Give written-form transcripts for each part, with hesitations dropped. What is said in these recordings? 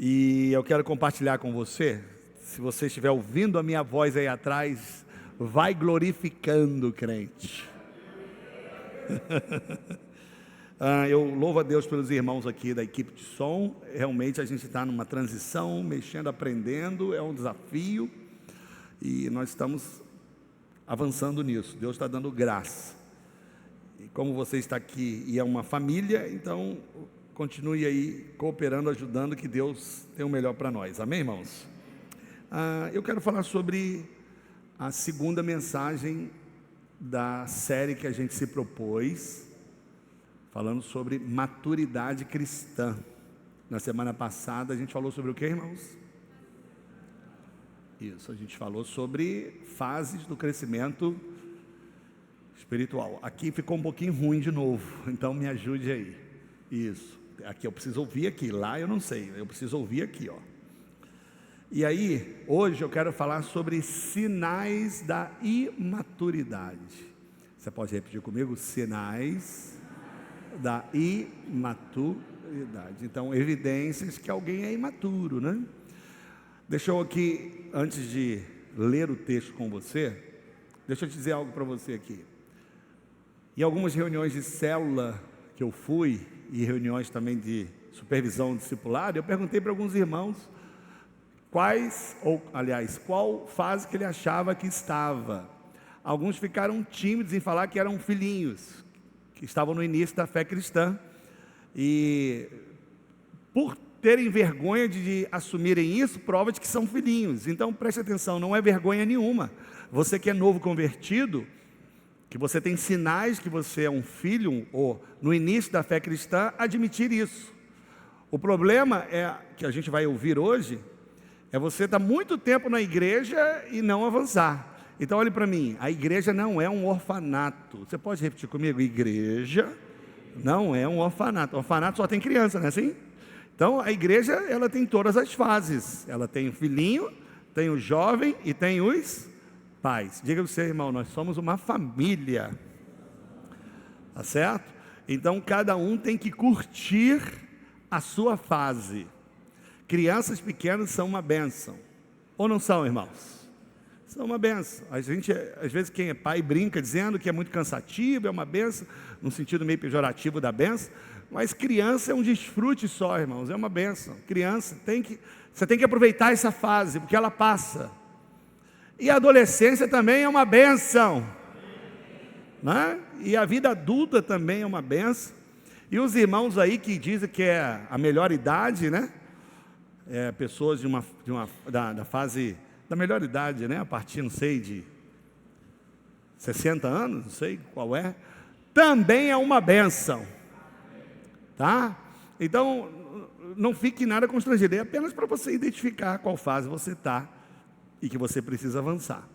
E eu quero compartilhar com você. Se você estiver ouvindo a minha voz aí atrás, vai glorificando, crente. Eu louvo a Deus pelos irmãos aqui da equipe de som. Realmente a gente está numa transição, mexendo, aprendendo, é um desafio. E nós estamos avançando nisso. Deus está dando graça. E como você está aqui e é uma família, então continue aí cooperando, ajudando, que Deus tem o melhor para nós. Amém, irmãos? Eu quero falar sobre a segunda mensagem da série que a gente se propôs, falando sobre maturidade cristã. Na semana passada a gente falou sobre o que, irmãos? Isso, a gente falou sobre fases do crescimento espiritual. Aqui ficou um pouquinho ruim de novo, então me ajude aí. Isso, aqui eu preciso ouvir aqui, lá eu não sei, eu preciso ouvir aqui, ó. E aí, hoje eu quero falar sobre sinais da imaturidade. Você pode repetir comigo? Sinais da imaturidade. Então, evidências que alguém é imaturo, né? Deixa eu aqui, antes de ler o texto com você, deixa eu te dizer algo para você aqui. Em algumas reuniões de célula que eu fui, e reuniões também de supervisão discipulada, eu perguntei para alguns irmãos qual fase que ele achava que estava. Alguns ficaram tímidos em falar que eram filhinhos, que estavam no início da fé cristã, e por terem vergonha de assumirem isso, prova de que são filhinhos. Então preste atenção, não é vergonha nenhuma. Você que é novo convertido, que você tem sinais que você é um filho, ou no início da fé cristã, admitir isso. O problema é, que a gente vai ouvir hoje, é você estar muito tempo na igreja e não avançar. Então olhe para mim, a igreja não é um orfanato. Você pode repetir comigo? Igreja não é um orfanato. Orfanato só tem criança, não é assim? Então a igreja, ela tem todas as fases. Ela tem o filhinho, tem o jovem e tem os pais. Diga para o seu irmão, nós somos uma família. Tá certo? Então cada um tem que curtir a sua fase. Crianças pequenas são uma bênção. Ou não são, irmãos? São uma bênção. A gente, às vezes, quem é pai brinca dizendo que é muito cansativo, é uma bênção, no sentido meio pejorativo da bênção. Mas criança é um desfrute só, irmãos, é uma bênção. Criança, você tem que aproveitar essa fase, porque ela passa. E a adolescência também é uma bênção, né? E a vida adulta também é uma bênção. E os irmãos aí que dizem que é a melhor idade, né? Pessoas da fase da melhor idade, né? A partir, não sei, de 60 anos, não sei qual é, também é uma bênção, tá? Então, não fique nada constrangido, é apenas para você identificar qual fase você está e que você precisa avançar.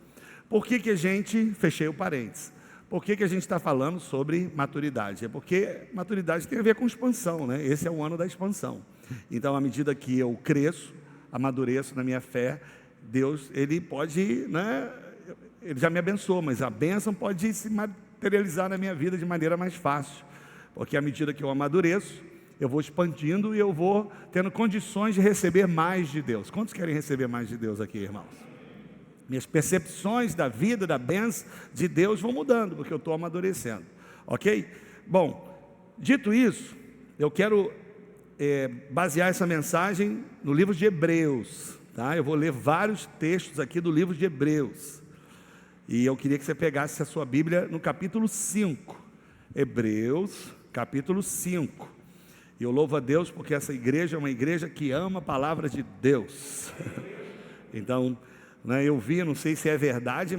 Por que a gente, fechei o parênteses, por que a gente está falando sobre maturidade? É porque maturidade tem a ver com expansão, né? Esse é o ano da expansão. Então, à medida que eu cresço, amadureço na minha fé, Deus, Ele pode, né? Ele já me abençoou, mas a bênção pode se materializar na minha vida de maneira mais fácil, porque à medida que eu amadureço, eu vou expandindo e eu vou tendo condições de receber mais de Deus. Quantos querem receber mais de Deus aqui, irmãos? Minhas percepções da vida, da bênção de Deus vão mudando, porque eu estou amadurecendo, ok? Bom, dito isso, eu quero basear essa mensagem no livro de Hebreus, tá? Eu vou ler vários textos aqui do livro de Hebreus, e eu queria que você pegasse a sua Bíblia no capítulo 5, Hebreus, capítulo 5, e eu louvo a Deus porque essa igreja é uma igreja que ama a palavra de Deus. Então, né, eu vi, não sei se é verdade,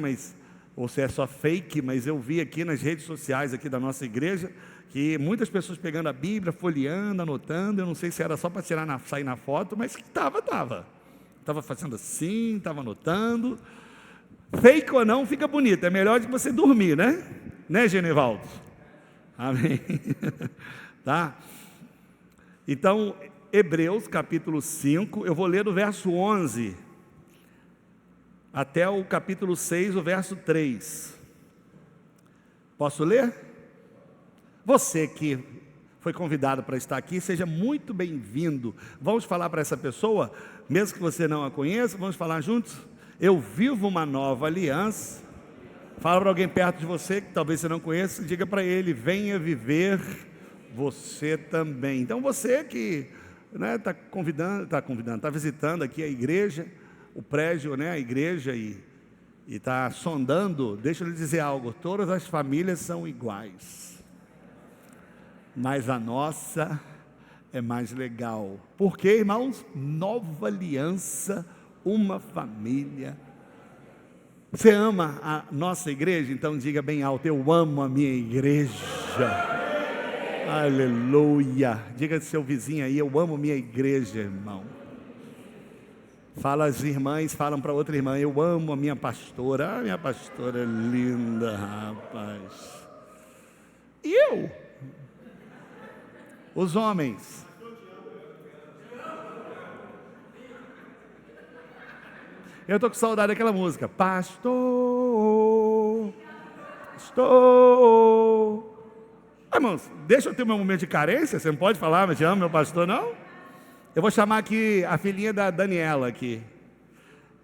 ou se é só fake, mas eu vi aqui nas redes sociais aqui da nossa igreja, que muitas pessoas pegando a Bíblia, folheando, anotando, eu não sei se era só para sair na foto, mas que estava fazendo assim, estava anotando. Fake ou não, fica bonito, é melhor do que você dormir, né? Né, Genivaldo? Amém. Tá? Então, Hebreus capítulo 5, eu vou ler do verso 11 até o capítulo 6, o verso 3. Posso ler? Você que foi convidado para estar aqui, seja muito bem-vindo. Vamos falar para essa pessoa, mesmo que você não a conheça, vamos falar juntos? Eu vivo uma nova aliança. Fala para alguém perto de você, que talvez você não conheça, diga para ele, venha viver você também. Então você que está visitando aqui a igreja, o prédio, a igreja e está sondando, deixa eu lhe dizer algo, todas as famílias são iguais, mas a nossa é mais legal. Por quê, irmãos? Nova aliança, uma família. Você ama a nossa igreja? Então diga bem alto, eu amo a minha igreja. Aleluia. Diga ao seu vizinho aí, eu amo minha igreja, irmão. Fala as irmãs, falam para outra irmã, eu amo a minha pastora. Ah, minha pastora é linda, rapaz. E eu? Os homens. Eu estou com saudade daquela música. Pastor. Irmãos, deixa eu ter meu momento de carência. Você não pode falar, mas te amo, meu pastor, não? Eu vou chamar aqui a filhinha da Daniela aqui.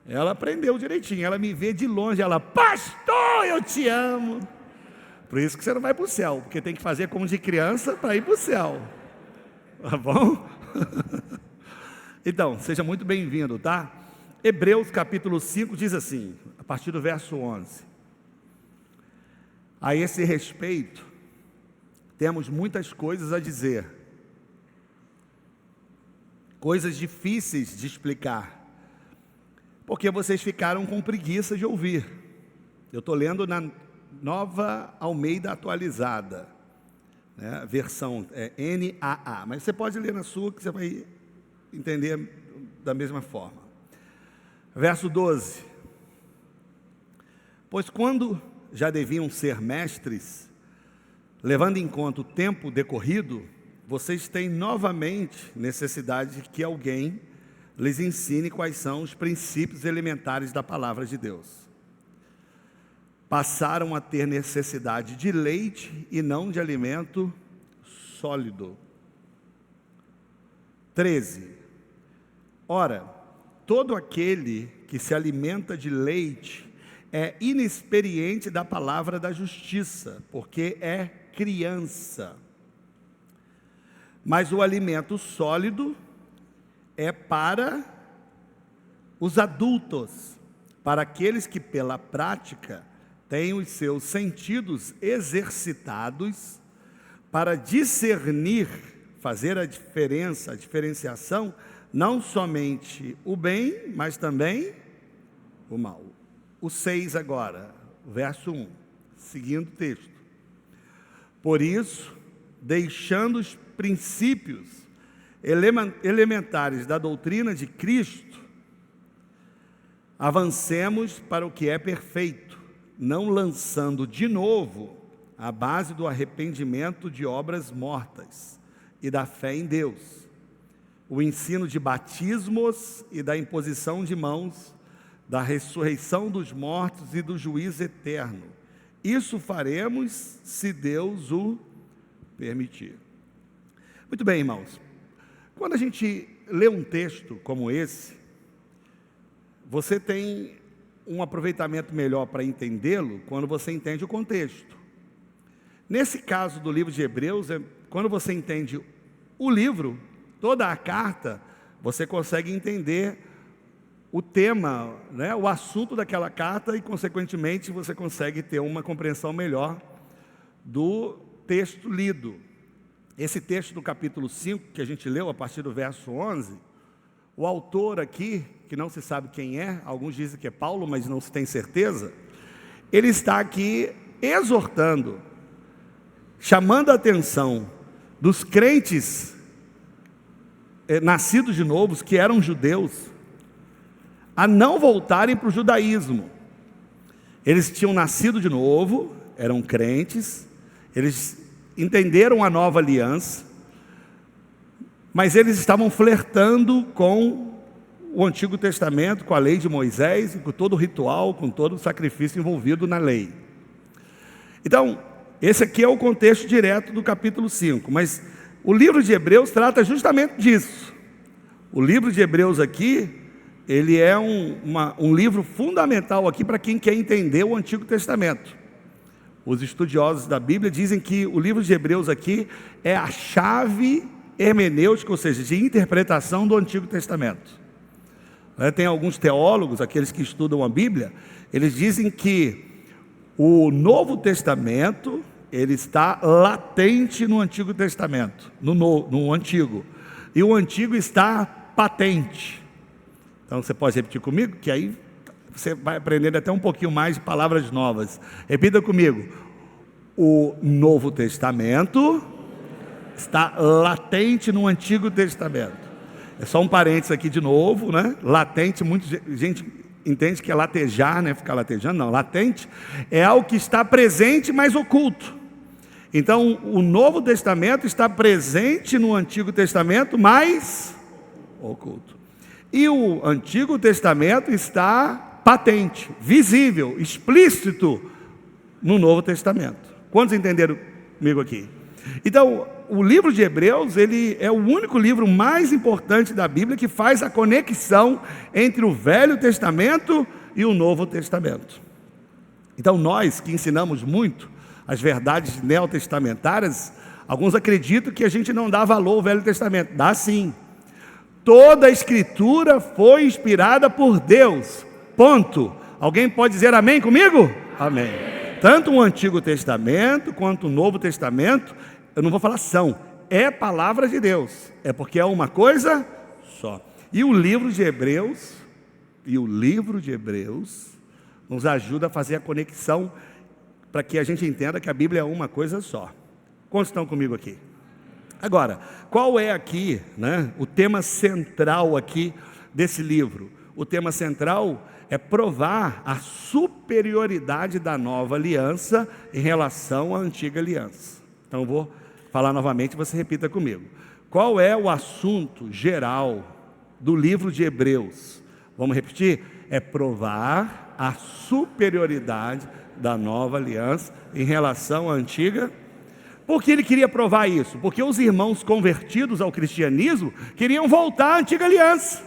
Ela aprendeu direitinho. Ela me vê de longe. Ela, pastor, eu te amo. Por isso que você não vai para o céu. Porque tem que fazer como de criança para ir para o céu. Tá bom? Então, seja muito bem-vindo, tá? Hebreus capítulo 5 diz assim, a partir do verso 11. A esse respeito, temos muitas coisas a dizer, coisas difíceis de explicar, porque vocês ficaram com preguiça de ouvir. Eu estou lendo na Nova Almeida Atualizada, a versão NAA, mas você pode ler na sua que você vai entender da mesma forma. Verso 12. Pois quando já deviam ser mestres, levando em conta o tempo decorrido, vocês têm novamente necessidade de que alguém lhes ensine quais são os princípios elementares da palavra de Deus. Passaram a ter necessidade de leite e não de alimento sólido. 13. Ora, todo aquele que se alimenta de leite é inexperiente da palavra da justiça, porque é criança. Mas o alimento sólido é para os adultos, para aqueles que pela prática têm os seus sentidos exercitados para discernir, fazer a diferenciação, não somente o bem, mas também o mal. O 6 agora, verso 1, seguindo o texto. Por isso, deixando os princípios elementares da doutrina de Cristo, avancemos para o que é perfeito, não lançando de novo a base do arrependimento de obras mortas e da fé em Deus, o ensino de batismos e da imposição de mãos, da ressurreição dos mortos e do juízo eterno. Isso faremos se Deus o permitir. Muito bem, irmãos. Quando a gente lê um texto como esse, você tem um aproveitamento melhor para entendê-lo quando você entende o contexto. Nesse caso do livro de Hebreus, quando você entende o livro, toda a carta, você consegue entender o tema, o assunto daquela carta e, consequentemente, você consegue ter uma compreensão melhor do texto lido. Esse texto do capítulo 5, que a gente leu a partir do verso 11, o autor aqui, que não se sabe quem é, alguns dizem que é Paulo, mas não se tem certeza, ele está aqui exortando, chamando a atenção dos crentes nascidos de novo, que eram judeus, a não voltarem para o judaísmo. Eles tinham nascido de novo, eram crentes, eles entenderam a nova aliança, mas eles estavam flertando com o Antigo Testamento, com a lei de Moisés, com todo o ritual, com todo o sacrifício envolvido na lei. Então, esse aqui é o contexto direto do capítulo 5, mas O livro de Hebreus trata justamente disso. O livro de Hebreus aqui, ele é um livro fundamental aqui para quem quer entender o Antigo Testamento. Os estudiosos da Bíblia dizem que o livro de Hebreus aqui é a chave hermenêutica, ou seja, de interpretação do Antigo Testamento. Tem alguns teólogos, aqueles que estudam a Bíblia, eles dizem que o Novo Testamento, ele está latente no Antigo Testamento, no Antigo, e o Antigo está patente. Então você pode repetir comigo, que aí você vai aprendendo até um pouquinho mais de palavras novas. Repita comigo: o Novo Testamento está latente no Antigo Testamento. É só um parênteses aqui de novo, né? Latente, muita gente entende que é latejar, né? Ficar latejando, não. Latente é algo que está presente, mas oculto. Então, o Novo Testamento está presente no Antigo Testamento, mas oculto. E o Antigo Testamento está patente, visível, explícito no Novo Testamento. Quantos entenderam comigo aqui? Então, o livro de Hebreus, ele é o único livro mais importante da Bíblia que faz a conexão entre o Velho Testamento e o Novo Testamento. Então, nós que ensinamos muito as verdades neotestamentárias, alguns acreditam que a gente não dá valor ao Velho Testamento. Dá sim. Toda a Escritura foi inspirada por Deus. Ponto. Alguém pode dizer amém comigo? Amém. Tanto o Antigo Testamento quanto o Novo Testamento, eu não vou falar é palavra de Deus. É porque é uma coisa só. E o livro de Hebreus, nos ajuda a fazer a conexão para que a gente entenda que a Bíblia é uma coisa só. Quantos estão comigo aqui? Agora, qual é aqui, né, o tema central aqui desse livro? O tema central é provar a superioridade da nova aliança em relação à antiga aliança. Então eu vou falar novamente, você repita comigo. Qual é o assunto geral do livro de Hebreus? Vamos repetir? É provar a superioridade da nova aliança em relação à antiga. Por que ele queria provar isso? Porque os irmãos convertidos ao cristianismo queriam voltar à antiga aliança.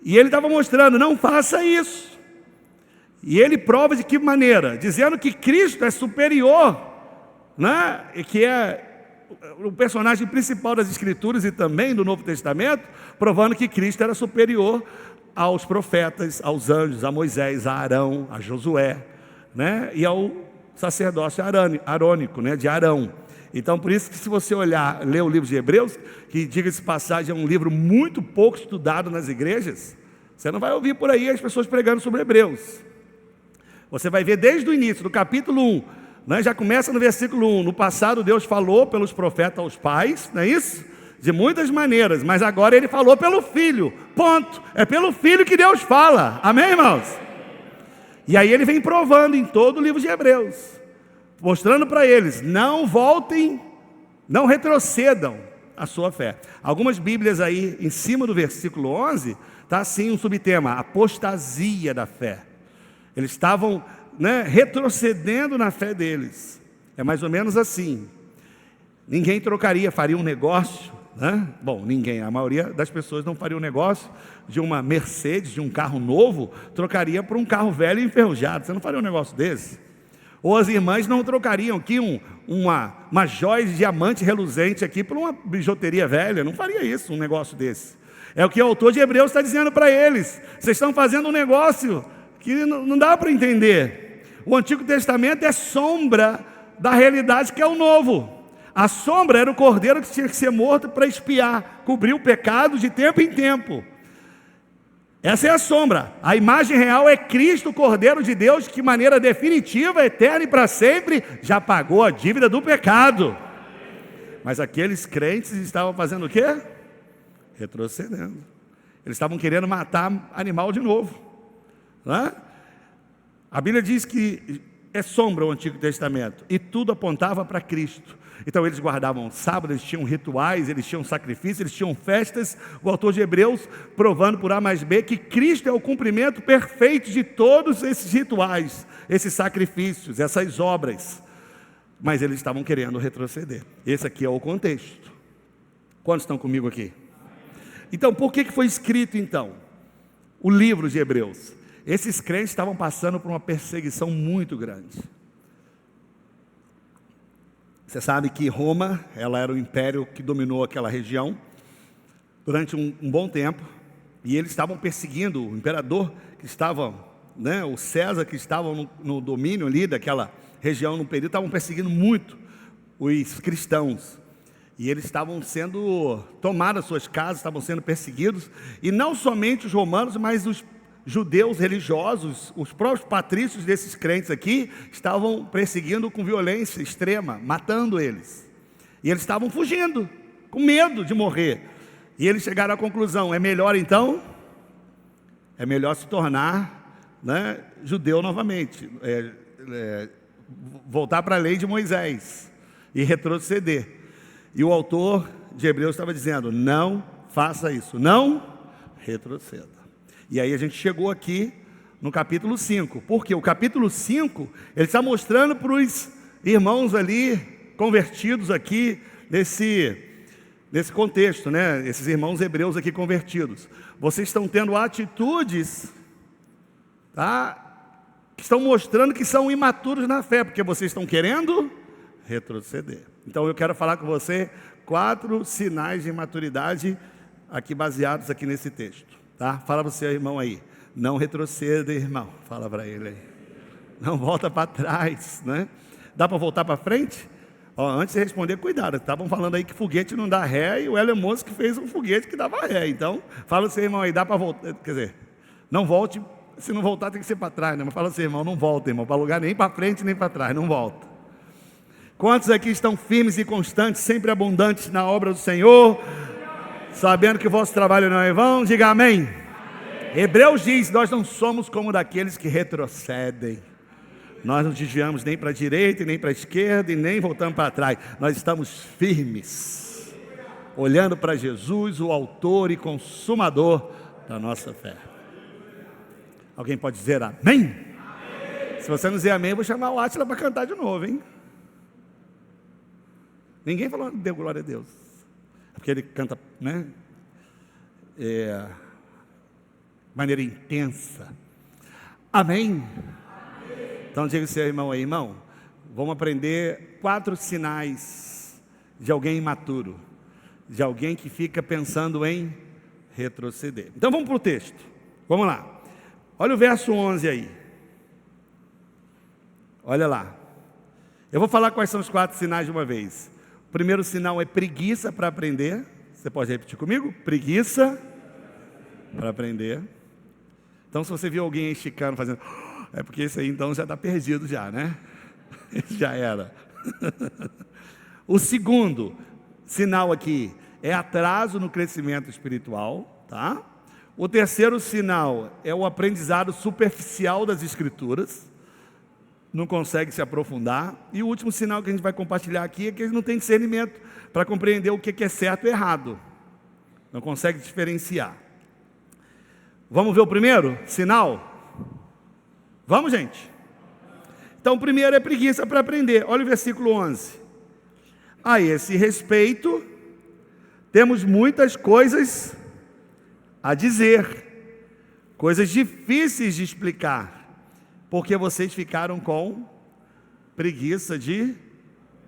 E ele estava mostrando, não faça isso. E ele prova de que maneira? Dizendo que Cristo é superior, né? E que é o personagem principal das Escrituras e também do Novo Testamento, provando que Cristo era superior aos profetas, aos anjos, a Moisés, a Arão, a Josué, né? E ao sacerdócio arônico, né? De Arão. Então, por isso que se você ler o livro de Hebreus, que diga-se passagem, é um livro muito pouco estudado nas igrejas, você não vai ouvir por aí as pessoas pregando sobre Hebreus. Você vai ver desde o início, do capítulo 1, né? Já começa no versículo 1, no passado Deus falou pelos profetas aos pais, não é isso? De muitas maneiras, mas agora ele falou pelo Filho, ponto. É pelo Filho que Deus fala, amém, irmãos? E aí ele vem provando em todo o livro de Hebreus, mostrando para eles, não voltem, não retrocedam a sua fé. Algumas bíblias aí, em cima do versículo 11, está assim um subtema, apostasia da fé. Eles estavam, né, retrocedendo na fé deles. É mais ou menos assim. Ninguém trocaria, faria um negócio, né? Bom, ninguém, a maioria das pessoas não faria um negócio de uma Mercedes, de um carro novo, trocaria por um carro velho e enferrujado. Você não faria um negócio desse? Ou as irmãs não trocariam aqui uma joia de diamante reluzente aqui por uma bijuteria velha, não faria isso, um negócio desse. É o que o autor de Hebreus está dizendo para eles. Vocês estão fazendo um negócio que não dá para entender. O Antigo Testamento é sombra da realidade que é o Novo. A sombra era o cordeiro que tinha que ser morto para expiar, cobrir o pecado de tempo em tempo. Essa é a sombra. A imagem real é Cristo, o Cordeiro de Deus, que de maneira definitiva, eterna e para sempre, já pagou a dívida do pecado. Mas aqueles crentes estavam fazendo o quê? Retrocedendo. Eles estavam querendo matar animal de novo, né? A Bíblia diz que é sombra o Antigo Testamento, e tudo apontava para Cristo. Então eles guardavam sábado, eles tinham rituais, eles tinham sacrifícios, eles tinham festas. O autor de Hebreus provando por A mais B que Cristo é o cumprimento perfeito de todos esses rituais, esses sacrifícios, essas obras. mas eles estavam querendo retroceder. Esse aqui é o contexto. Quantos estão comigo aqui? Então, por que foi escrito então o livro de Hebreus? Esses crentes estavam passando por uma perseguição muito grande. Você sabe que Roma, ela era o império que dominou aquela região durante um bom tempo, e eles estavam perseguindo o imperador que estava, o César que estava no domínio ali daquela região no período, estavam perseguindo muito os cristãos, e eles estavam sendo tomadas suas casas, estavam sendo perseguidos, e não somente os romanos, mas os judeus religiosos, os próprios patrícios desses crentes aqui, estavam perseguindo com violência extrema, matando eles, e eles estavam fugindo, com medo de morrer, e eles chegaram à conclusão, é melhor se tornar judeu novamente, voltar para a lei de Moisés, e retroceder, e o autor de Hebreus estava dizendo, não faça isso, não retroceda. E aí a gente chegou aqui no capítulo 5, porque o capítulo 5, ele está mostrando para os irmãos ali, convertidos aqui, nesse contexto, esses irmãos hebreus aqui convertidos, vocês estão tendo atitudes, que estão mostrando que são imaturos na fé, porque vocês estão querendo retroceder. Então eu quero falar com você 4 sinais de imaturidade aqui baseados aqui nesse texto. Fala para o seu irmão aí, não retroceda, irmão, fala para ele aí, não volta para trás, Dá para voltar para frente? Antes de responder, cuidado, estavam falando aí que foguete não dá ré, e o Elon Musk fez um foguete que dava ré, então, fala para o seu irmão aí, dá para voltar, quer dizer, não volte, se não voltar tem que ser para trás, mas fala para o seu irmão, não volta, irmão, para lugar nem para frente nem para trás, não volta. Quantos aqui estão firmes e constantes, sempre abundantes na obra do Senhor, sabendo que o vosso trabalho não é vão? Diga amém. Hebreus diz, nós não somos como daqueles que retrocedem, nós não desviamos nem para a direita, nem para a esquerda, e nem voltamos para trás, nós estamos firmes, olhando para Jesus, o autor e consumador da nossa fé. Alguém pode dizer amém? Amém. Se você não dizer amém, eu vou chamar o Átila para cantar de novo, hein? Ninguém falou, deu glória a Deus, porque ele canta, de maneira intensa. Amém? Então diga ao seu irmão aí, irmão, vamos aprender 4 sinais de alguém imaturo, de alguém que fica pensando em retroceder. Então vamos para o texto, vamos lá, olha o verso 11 aí, olha lá, eu vou falar quais são os 4 sinais de uma vez. O primeiro sinal é preguiça para aprender, você pode repetir comigo? Preguiça para aprender. Então se você viu alguém esticando, fazendo, é porque esse aí então já está perdido já, já era. O segundo sinal aqui é atraso no crescimento espiritual, O terceiro sinal é o aprendizado superficial das Escrituras, não consegue se aprofundar. E o último sinal que a gente vai compartilhar aqui é que eles não têm discernimento para compreender o que é certo e errado, não consegue diferenciar. Vamos ver o primeiro sinal? Vamos, gente? Então o primeiro é preguiça para aprender. Olha o versículo 11. A esse respeito, temos muitas coisas a dizer, coisas difíceis de explicar, porque vocês ficaram com preguiça de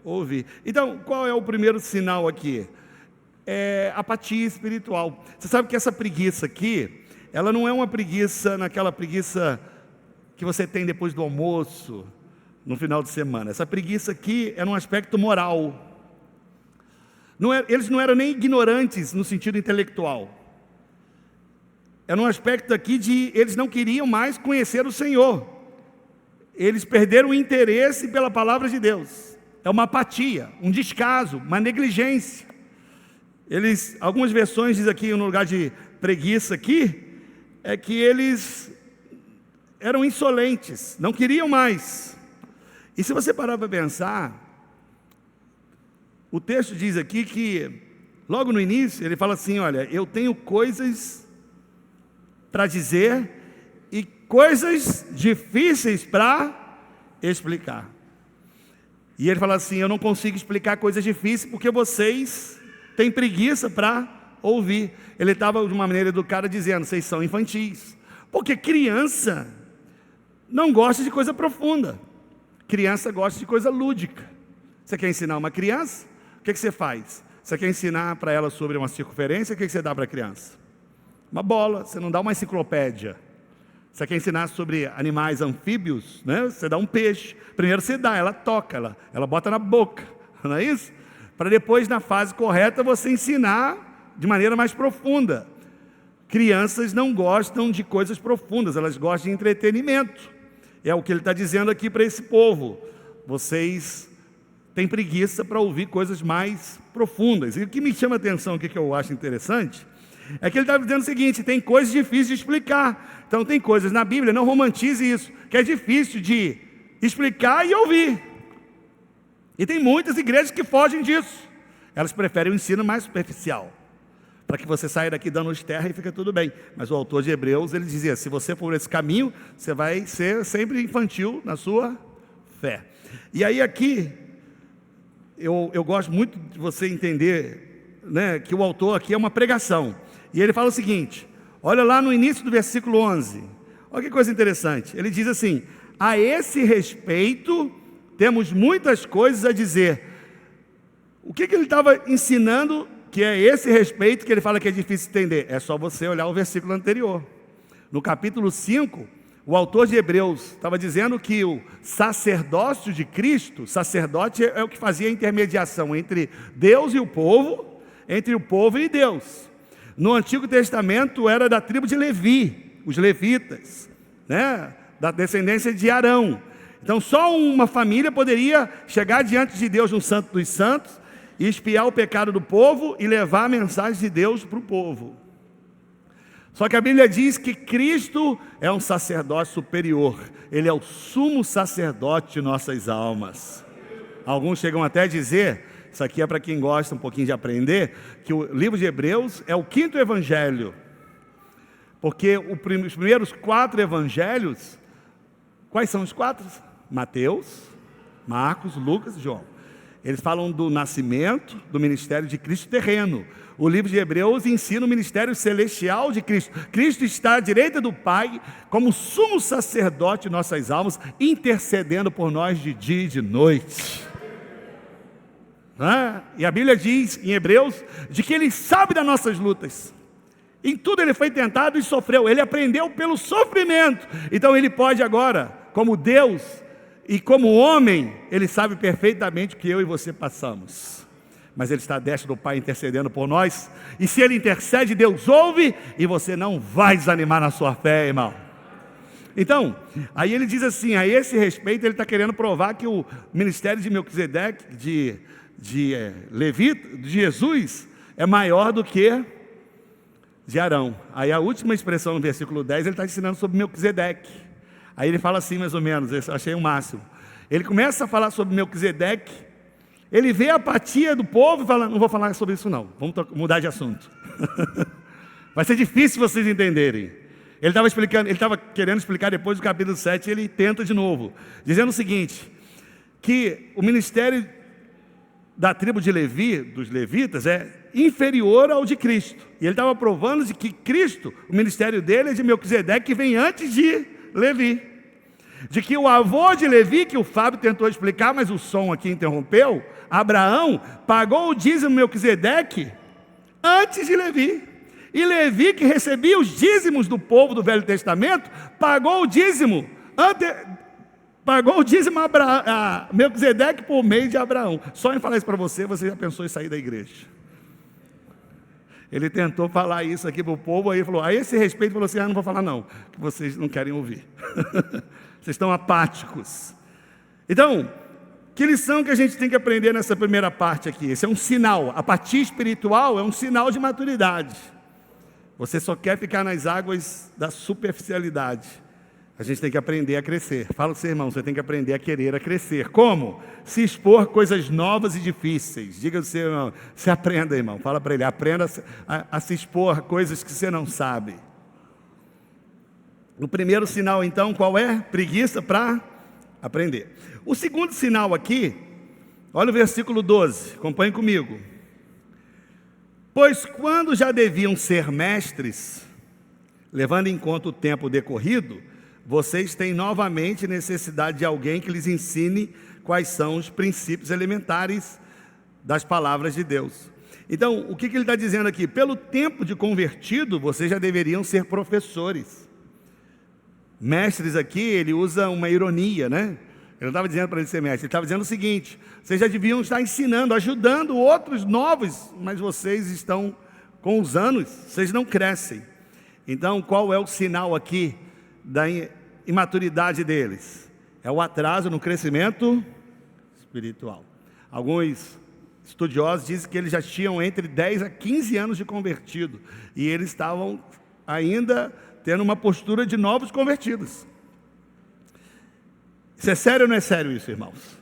ouvir. Então, qual é o primeiro sinal aqui? É apatia espiritual. Você sabe que essa preguiça aqui, ela não é uma preguiça, naquela preguiça que você tem depois do almoço, no final de semana. Essa preguiça aqui é num aspecto moral. Eles não eram nem ignorantes no sentido intelectual. É num aspecto aqui de eles não queriam mais conhecer o Senhor. Eles perderam o interesse pela palavra de Deus. É uma apatia, um descaso, uma negligência. Algumas versões dizem aqui, no lugar de preguiça aqui, é que eles eram insolentes, não queriam mais. E se você parar para pensar, o texto diz aqui que, logo no início, ele fala assim, olha, eu tenho coisas para dizer e coisas difíceis para explicar. E ele fala assim: eu não consigo explicar coisas difíceis porque vocês têm preguiça para ouvir. Ele estava de uma maneira educada dizendo: vocês são infantis. Porque criança não gosta de coisa profunda. Criança gosta de coisa lúdica. Você quer ensinar uma criança? O que você faz? Você quer ensinar para ela sobre uma circunferência? O que você dá para a criança? Uma bola. Você não dá uma enciclopédia. Você quer ensinar sobre animais anfíbios, né? Você dá um peixe. Primeiro você dá, ela toca, ela bota na boca, não é isso? Para depois, na fase correta, você ensinar de maneira mais profunda. Crianças não gostam de coisas profundas, elas gostam de entretenimento. É o que ele está dizendo aqui para esse povo. Vocês têm preguiça para ouvir coisas mais profundas. E o que me chama a atenção aqui, que eu acho interessante, é que ele está dizendo o seguinte: tem coisas difíceis de explicar. Então tem coisas na Bíblia, não romantize isso, que é difícil de explicar e ouvir. E tem muitas igrejas que fogem disso. Elas preferem o ensino mais superficial, para que você saia daqui dando os terra e fica tudo bem. Mas o autor de Hebreus, ele dizia: se você for esse caminho, você vai ser sempre infantil na sua fé. E aí aqui, eu gosto muito de você entender, né, que o autor aqui é uma pregação. E ele fala o seguinte, olha lá no início do versículo 11, olha que coisa interessante. Ele diz assim: a esse respeito temos muitas coisas a dizer. O que ele estava ensinando, que é esse respeito que ele fala que é difícil entender? É só você olhar o versículo anterior. No capítulo 5, o autor de Hebreus estava dizendo que o sacerdócio de Cristo, sacerdote é o que fazia a intermediação entre Deus e o povo, entre o povo e Deus. No Antigo Testamento era da tribo de Levi, os levitas, né? Da descendência de Arão. Então só uma família poderia chegar diante de Deus no Santo dos Santos e espiar o pecado do povo e levar a mensagem de Deus para o povo. Só que a Bíblia diz que Cristo é um sacerdote superior. Ele é o sumo sacerdote de nossas almas. Alguns chegam até a dizer, isso aqui é para quem gosta um pouquinho de aprender, que o livro de Hebreus é o 5º evangelho. Porque os primeiros 4 evangelhos, quais são os 4? Mateus, Marcos, Lucas e João. Eles falam do nascimento, do ministério de Cristo terreno. O livro de Hebreus ensina o ministério celestial de Cristo. Cristo está à direita do Pai, como sumo sacerdote de nossas almas, intercedendo por nós de dia e de noite. E a Bíblia diz em Hebreus de que Ele sabe das nossas lutas. Em tudo Ele foi tentado e sofreu. Ele aprendeu pelo sofrimento. Então Ele pode agora, como Deus e como homem, Ele sabe perfeitamente o que eu e você passamos. Mas Ele está à destra do Pai intercedendo por nós. E se Ele intercede, Deus ouve, e você não vai desanimar na sua fé, irmão. Então, aí ele diz assim: a esse respeito ele está querendo provar que o ministério de Melquisedeque, de Levita, de Jesus, é maior do que de Arão. Aí a última expressão no versículo 10, ele está ensinando sobre Melquisedeque. Aí ele fala assim mais ou menos, eu achei o máximo. Ele começa a falar sobre Melquisedeque, ele vê a apatia do povo e fala: não vou falar sobre isso não, vamos mudar de assunto. Vai ser difícil vocês entenderem. Ele estava explicando, ele estava querendo explicar depois do capítulo 7, ele tenta de novo, dizendo o seguinte, que o ministério da tribo de Levi, dos levitas, é inferior ao de Cristo. E ele estava provando de que Cristo, o ministério dele é de Melquisedeque, que vem antes de Levi. De que o avô de Levi, que o Fábio tentou explicar, mas o som aqui interrompeu, Abraão, pagou o dízimo de Melquisedeque antes de Levi. E Levi, que recebia os dízimos do povo do Velho Testamento, pagou o dízimo a Melquisedeque por meio de Abraão. Só em falar isso para você, você já pensou em sair da igreja. Ele tentou falar isso aqui para o povo, aí falou, a esse respeito, falou assim, não vou falar não, que vocês não querem ouvir. Vocês estão apáticos. Então, que lição que a gente tem que aprender nessa primeira parte aqui? Esse é um sinal, apatia espiritual é um sinal de maturidade. Você só quer ficar nas águas da superficialidade. A gente tem que aprender a crescer. Fala com seu irmão, você tem que aprender a querer a crescer. Como? Se expor coisas novas e difíceis. Diga ao seu irmão, você aprenda, irmão. Fala para ele, aprenda a se expor a coisas que você não sabe. O primeiro sinal, então, qual é? Preguiça para aprender. O segundo sinal aqui Olha o versículo 12, acompanhe comigo. Pois quando já deviam ser mestres, levando em conta o tempo decorrido, vocês têm novamente necessidade de alguém que lhes ensine quais são os princípios elementares das palavras de Deus. Então, o que ele está dizendo aqui? Pelo tempo de convertido, vocês já deveriam ser professores. Mestres aqui, ele usa uma ironia, né? Ele não estava dizendo para ele ser mestre, ele estava dizendo o seguinte: vocês já deviam estar ensinando, ajudando outros novos, mas vocês estão com os anos, vocês não crescem. Então, qual é o sinal aqui da imaturidade deles? É o atraso no crescimento espiritual. Alguns estudiosos dizem que eles já tinham entre 10 a 15 anos de convertido, e eles estavam ainda tendo uma postura de novos convertidos. Isso é sério ou não é sério isso, irmãos?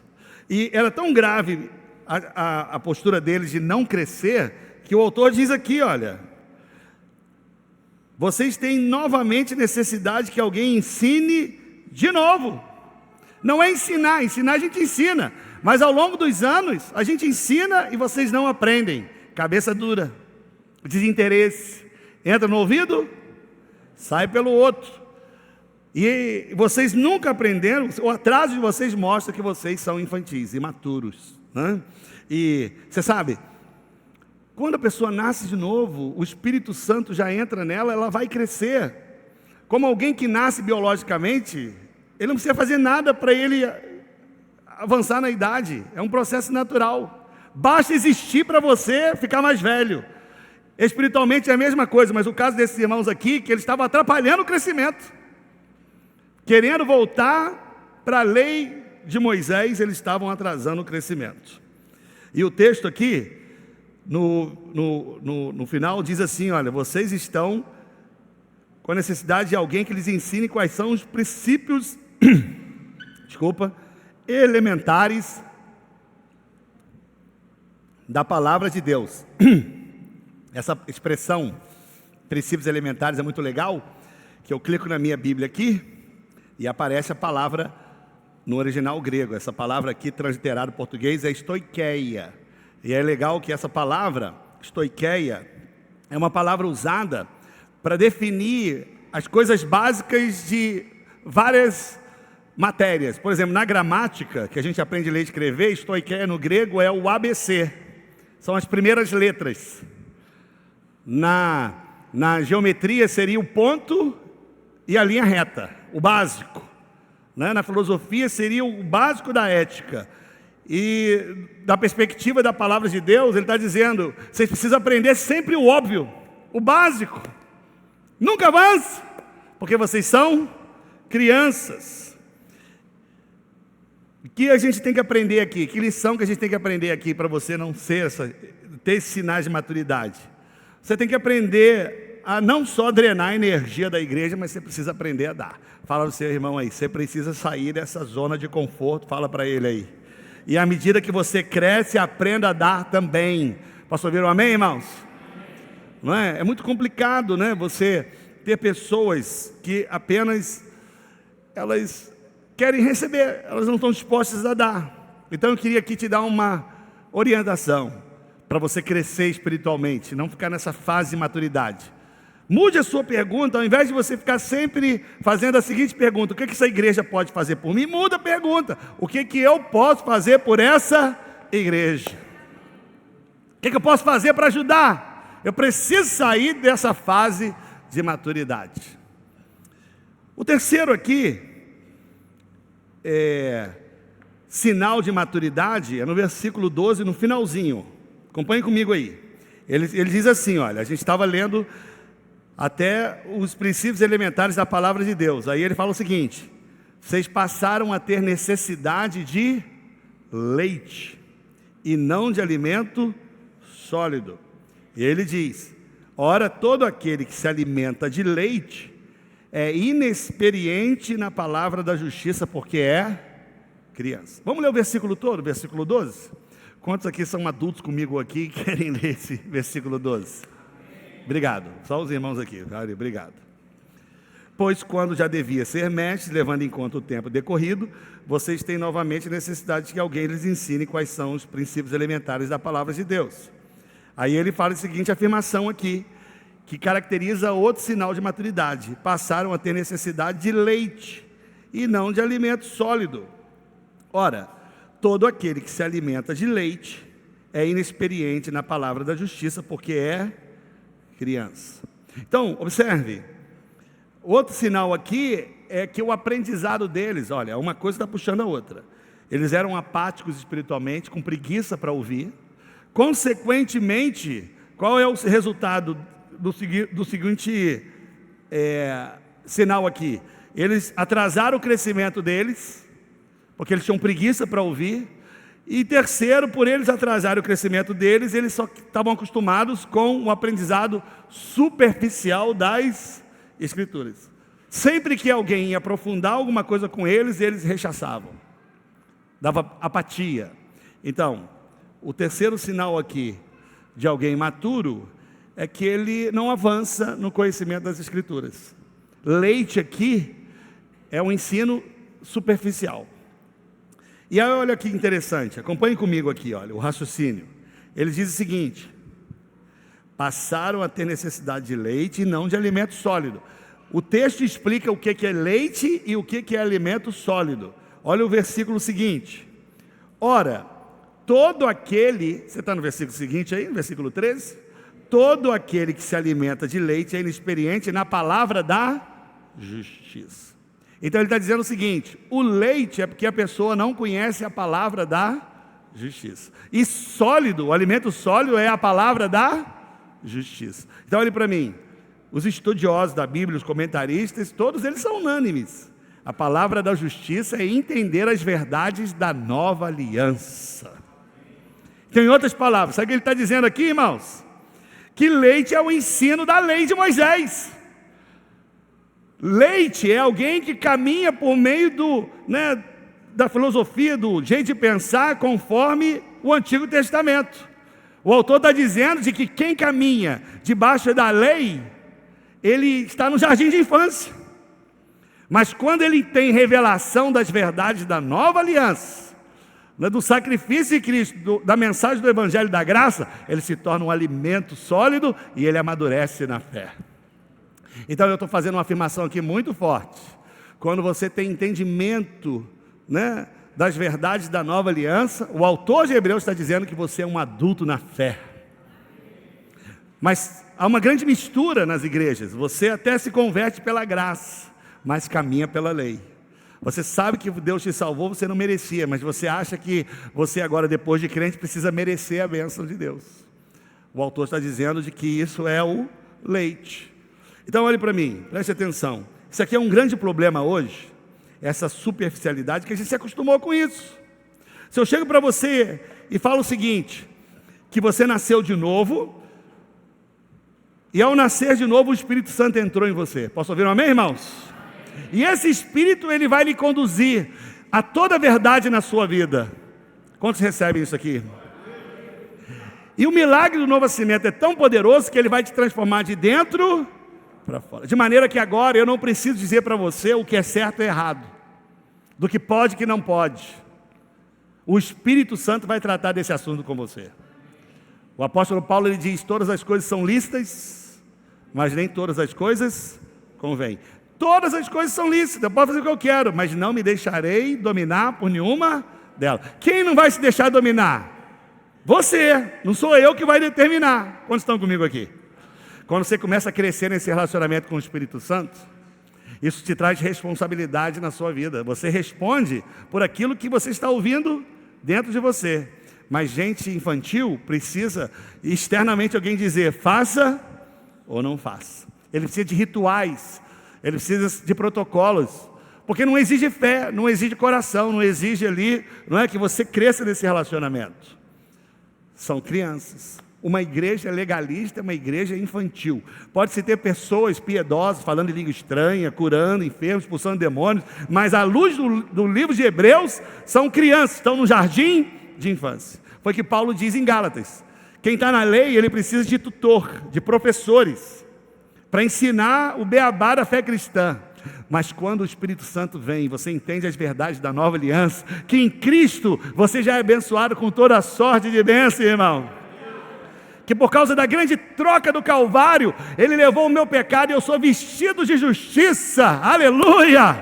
E era tão grave a postura deles de não crescer, que o autor diz aqui, olha: vocês têm novamente necessidade que alguém ensine de novo. Não é ensinar a gente ensina, mas ao longo dos anos a gente ensina e vocês não aprendem. Cabeça dura, desinteresse, entra no ouvido, sai pelo outro. E vocês nunca aprenderam, o atraso de vocês mostra que vocês são infantis, imaturos, né? E você sabe, quando a pessoa nasce de novo, o Espírito Santo já entra nela, ela vai crescer. Como alguém que nasce biologicamente, ele não precisa fazer nada para ele avançar na idade, é um processo natural. Basta existir para você ficar mais velho. Espiritualmente é a mesma coisa, mas o caso desses irmãos aqui, que eles estavam atrapalhando o crescimento, querendo voltar para a lei de Moisés, eles estavam atrasando o crescimento. E o texto aqui, no final, diz assim: olha, vocês estão com a necessidade de alguém que lhes ensine quais são os princípios elementares da palavra de Deus. Essa expressão, princípios elementares, é muito legal, que eu clico na minha Bíblia aqui, e aparece a palavra no original grego. Essa palavra aqui, transliterada em português, é estoiqueia. E é legal que essa palavra, estoiqueia, é uma palavra usada para definir as coisas básicas de várias matérias. Por exemplo, na gramática, que a gente aprende a ler e escrever, estoiqueia no grego é o ABC. São as primeiras letras. Na geometria seria o ponto e a linha reta, o básico, né? Na filosofia seria o básico da ética. E da perspectiva da palavra de Deus, ele está dizendo: vocês precisam aprender sempre o óbvio, o básico. Nunca avance, porque vocês são crianças. O que a gente tem que aprender aqui? Que lição que a gente tem que aprender aqui para você não ter esses sinais de maturidade? Você tem que aprender a não só drenar a energia da igreja, mas você precisa aprender a dar. Fala para o seu irmão aí, você precisa sair dessa zona de conforto, fala para ele aí. E à medida que você cresce, aprenda a dar também. Posso ouvir um amém, irmãos? Não é? É muito complicado, né? Você ter pessoas que apenas elas querem receber, elas não estão dispostas a dar. Então eu queria aqui te dar uma orientação para você crescer espiritualmente, não ficar nessa fase de maturidade. Mude a sua pergunta, ao invés de você ficar sempre fazendo a seguinte pergunta: o que essa igreja pode fazer por mim? Muda a pergunta: o que eu posso fazer por essa igreja? O que eu posso fazer para ajudar? Eu preciso sair dessa fase de maturidade. O terceiro aqui, sinal de maturidade, é no versículo 12, no finalzinho. Acompanhe comigo aí. Ele diz assim, olha, a gente estava lendo até os princípios elementares da palavra de Deus. Aí ele fala o seguinte: vocês passaram a ter necessidade de leite e não de alimento sólido. E ele diz: ora, todo aquele que se alimenta de leite é inexperiente na palavra da justiça, porque é criança. Vamos ler o versículo todo, versículo 12? Quantos aqui são adultos comigo aqui e querem ler esse versículo 12? Obrigado, só os irmãos aqui, obrigado. Pois quando já devia ser mestre, levando em conta o tempo decorrido, vocês têm novamente necessidade de que alguém lhes ensine quais são os princípios elementares da palavra de Deus. Aí ele fala a seguinte afirmação aqui, que caracteriza outro sinal de maturidade: passaram a ter necessidade de leite e não de alimento sólido. Ora, todo aquele que se alimenta de leite é inexperiente na palavra da justiça, porque é criança. Então, observe, outro sinal aqui é que o aprendizado deles, olha, uma coisa está puxando a outra. Eles eram apáticos espiritualmente, com preguiça para ouvir. Consequentemente, qual é o resultado do seguinte sinal aqui? Eles atrasaram o crescimento deles, porque eles tinham preguiça para ouvir. E terceiro, por eles atrasarem o crescimento deles, eles só estavam acostumados com o aprendizado superficial das Escrituras. Sempre que alguém ia aprofundar alguma coisa com eles, eles rechaçavam, dava apatia. Então, o terceiro sinal aqui de alguém maturo é que ele não avança no conhecimento das Escrituras. Leite aqui é um ensino superficial. E aí olha que interessante, acompanhe comigo aqui, olha, o raciocínio. Ele diz o seguinte: passaram a ter necessidade de leite e não de alimento sólido. O texto explica o que é leite e o que é alimento sólido. Olha o versículo seguinte: ora, todo aquele, você está no versículo seguinte aí, no versículo 13? Todo aquele que se alimenta de leite é inexperiente na palavra da justiça. Então ele está dizendo o seguinte: o leite é porque a pessoa não conhece a palavra da justiça. E sólido, o alimento sólido é a palavra da justiça. Então olhe para mim, os estudiosos da Bíblia, os comentaristas, todos eles são unânimes. A palavra da justiça é entender as verdades da nova aliança. Então, em outras palavras, sabe o que ele está dizendo aqui, irmãos? Que leite é o ensino da lei de Moisés. Leite é alguém que caminha por meio da filosofia, do jeito de pensar conforme o Antigo Testamento. O autor está dizendo de que quem caminha debaixo da lei, ele está no jardim de infância. Mas quando ele tem revelação das verdades da nova aliança, do sacrifício de Cristo, da mensagem do Evangelho da Graça, ele se torna um alimento sólido e ele amadurece na fé. Então eu estou fazendo uma afirmação aqui muito forte. Quando você tem entendimento, das verdades da nova aliança, o autor de Hebreus está dizendo que você é um adulto na fé. Mas há uma grande mistura nas igrejas. Você até se converte pela graça, mas caminha pela lei. Você sabe que Deus te salvou, você não merecia, mas você acha que você agora, depois de crente, precisa merecer a bênção de Deus. O autor está dizendo de que isso é o leite. Então olhe para mim, preste atenção. Isso aqui é um grande problema hoje, essa superficialidade, que a gente se acostumou com isso. Se eu chego para você e falo o seguinte, que você nasceu de novo, e ao nascer de novo o Espírito Santo entrou em você. Posso ouvir um amém, irmãos? E esse Espírito, ele vai lhe conduzir a toda a verdade na sua vida. Quantos recebem isso aqui? E o milagre do novo nascimento é tão poderoso que ele vai te transformar de dentro para fora. De maneira que agora eu não preciso dizer para você o que é certo e errado, do que pode e que não pode. O Espírito Santo vai tratar desse assunto com você. O apóstolo Paulo, ele diz: todas as coisas são lícitas, mas nem todas as coisas convêm. Todas as coisas são lícitas, eu posso fazer o que eu quero, mas não me deixarei dominar por nenhuma delas. Quem não vai se deixar dominar? Você, não sou eu que vai determinar. Quantos estão comigo aqui? Quando você começa a crescer nesse relacionamento com o Espírito Santo, isso te traz responsabilidade na sua vida. Você responde por aquilo que você está ouvindo dentro de você. Mas gente infantil precisa externamente alguém dizer: faça ou não faça. Ele precisa de rituais, ele precisa de protocolos, porque não exige fé, não exige coração, não exige ali, não é que você cresça nesse relacionamento. São crianças. Uma igreja legalista é uma igreja infantil. Pode-se ter pessoas piedosas, falando em língua estranha, curando enfermos, expulsando demônios, mas à luz do livro de Hebreus, são crianças, estão no jardim de infância. Foi o que Paulo diz em Gálatas. Quem está na lei, ele precisa de tutor, de professores, para ensinar o beabá da fé cristã. Mas quando o Espírito Santo vem, você entende as verdades da nova aliança, que em Cristo você já é abençoado com toda a sorte de bênção, irmão. Que por causa da grande troca do Calvário, Ele levou o meu pecado e eu sou vestido de justiça, aleluia!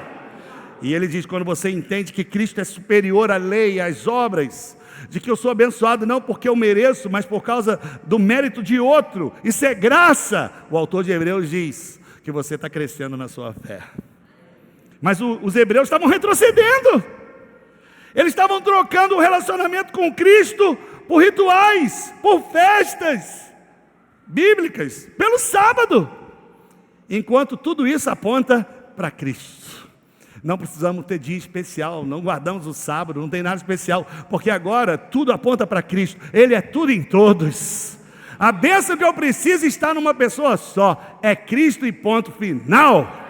E Ele diz, quando você entende que Cristo é superior à lei e às obras, de que eu sou abençoado não porque eu mereço, mas por causa do mérito de outro, isso é graça. O autor de Hebreus diz que você está crescendo na sua fé. Mas os hebreus estavam retrocedendo, eles estavam trocando o relacionamento com Cristo por rituais, por festas bíblicas, pelo sábado, enquanto tudo isso aponta para Cristo. Não precisamos ter dia especial, não guardamos o sábado, não tem nada especial, porque agora tudo aponta para Cristo, Ele é tudo em todos. A bênção que eu preciso está numa pessoa só, é Cristo e ponto final.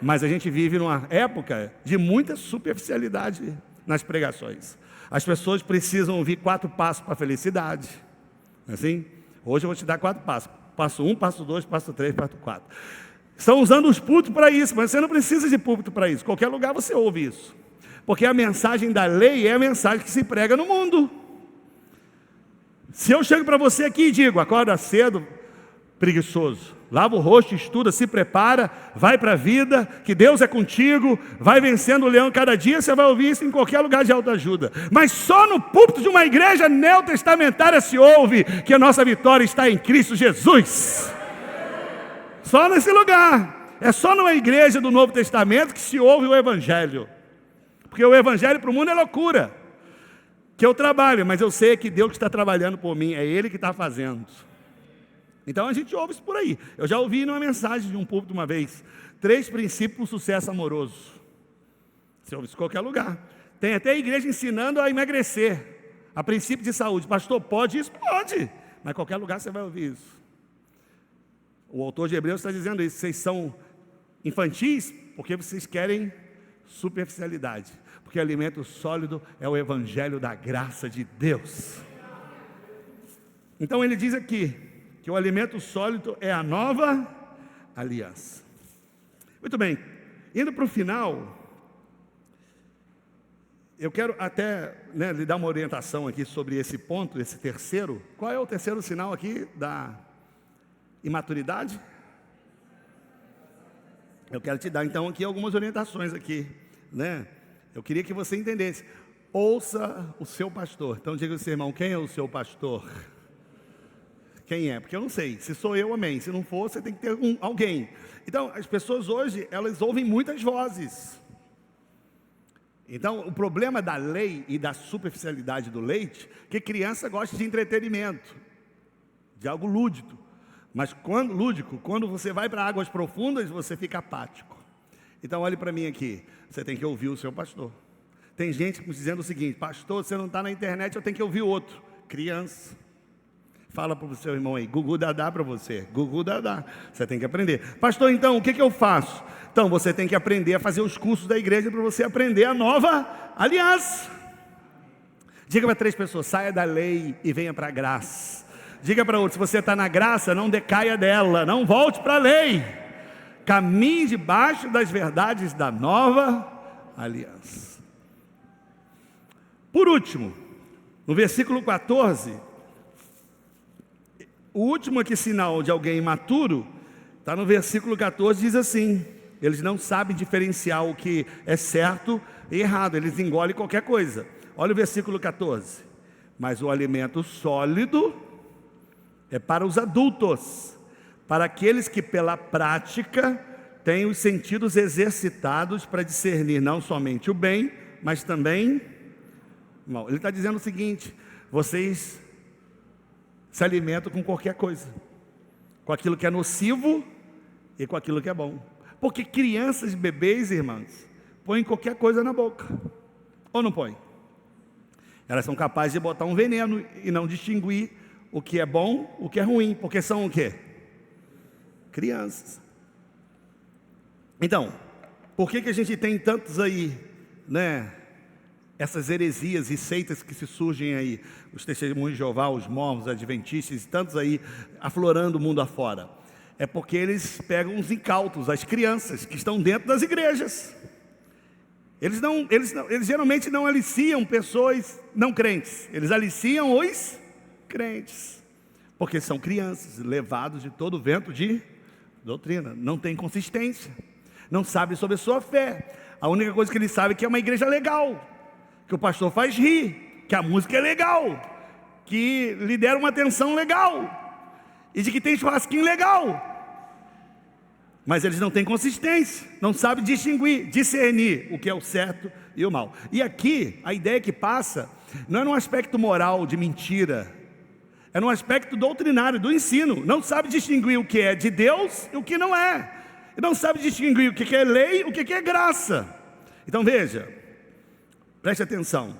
Mas a gente vive numa época de muita superficialidade nas pregações. As pessoas precisam ouvir 4 passos para a felicidade. Assim? Hoje eu vou te dar 4 passos. Passo 1, passo 2, passo 3, passo 4. Estão usando os púlpitos para isso, mas você não precisa de púlpito para isso. Qualquer lugar você ouve isso. Porque a mensagem da lei é a mensagem que se prega no mundo. Se eu chego para você aqui e digo, acorda cedo, preguiçoso, lava o rosto, estuda, se prepara, vai para a vida, que Deus é contigo, vai vencendo o leão cada dia, você vai ouvir isso em qualquer lugar de autoajuda. Mas só no púlpito de uma igreja neotestamentária se ouve que a nossa vitória está em Cristo Jesus. Só nesse lugar. É só numa igreja do Novo Testamento que se ouve o Evangelho. Porque o Evangelho para o mundo é loucura. Que eu trabalho, mas eu sei que Deus que está trabalhando por mim, é Ele que está fazendo. Então a gente ouve isso por aí. Eu já ouvi numa mensagem de um púlpito uma vez, 3 princípios para o sucesso amoroso. Você ouve isso em qualquer lugar. Tem até a igreja ensinando a emagrecer, a princípio de saúde. Pastor, pode isso? Pode, mas em qualquer lugar você vai ouvir isso. O autor de Hebreus está dizendo isso, vocês são infantis porque vocês querem superficialidade, porque alimento sólido é o evangelho da graça de Deus. Então ele diz aqui, que o alimento sólido é a nova aliança. Muito bem, indo para o final, eu quero até lhe dar uma orientação aqui sobre esse ponto, esse terceiro. Qual é o terceiro sinal aqui da imaturidade? Eu quero te dar então aqui algumas orientações aqui, né? Eu queria que você entendesse. Ouça o seu pastor. Então diga ao seu irmão, quem é o seu pastor? Quem é? Porque eu não sei. Se sou eu, amém. Se não for, você tem que ter alguém. Então, as pessoas hoje, elas ouvem muitas vozes. Então, o problema da lei e da superficialidade do leite, que criança gosta de entretenimento, de algo lúdico. Mas quando você vai para águas profundas, você fica apático. Então, olhe para mim aqui. Você tem que ouvir o seu pastor. Tem gente dizendo o seguinte, pastor, você não está na internet, eu tenho que ouvir outro. Criança. Fala para o seu irmão aí, gugu dadá para você, gugu dadá, você tem que aprender. Pastor, então, o que eu faço? Então, você tem que aprender a fazer os cursos da igreja para você aprender a nova aliança. Diga para 3 pessoas, saia da lei e venha para a graça. Diga para outro, se você está na graça, não decaia dela, não volte para a lei. Caminhe debaixo das verdades da nova aliança. Por último, no versículo 14... o último aqui sinal de alguém imaturo, está no versículo 14, diz assim, eles não sabem diferenciar o que é certo e errado, eles engolem qualquer coisa. Olha o versículo 14, mas o alimento sólido é para os adultos, para aqueles que pela prática têm os sentidos exercitados para discernir não somente o bem, mas também o mal. Ele está dizendo o seguinte, vocês se alimentam com qualquer coisa, com aquilo que é nocivo e com aquilo que é bom. Porque crianças, bebês, irmãos, põem qualquer coisa na boca, ou não põem? Elas são capazes de botar um veneno e não distinguir o que é bom, o que é ruim, porque são o quê? Crianças. Então, por que a gente tem tantos aí, né? Essas heresias e seitas que se surgem aí, os testemunhos de Jeová, os mormons, os adventistas, e tantos aí aflorando o mundo afora. É porque eles pegam os incautos, as crianças que estão dentro das igrejas. Eles geralmente não aliciam pessoas não crentes, eles aliciam os crentes, porque são crianças levados de todo vento de doutrina, não tem consistência, não sabe sobre a sua fé. A única coisa que eles sabem é que é uma igreja legal, que o pastor faz rir, que a música é legal, que lhe deram uma atenção legal, e de que tem churrasquinho legal. Mas eles não têm consistência, não sabem discernir o que é o certo e o mal. E aqui, a ideia que passa, não é num aspecto moral de mentira, é num aspecto doutrinário, do ensino. Não sabe distinguir o que é de Deus e o que não é. Não sabe distinguir o que é lei e o que é graça. Então veja, preste atenção.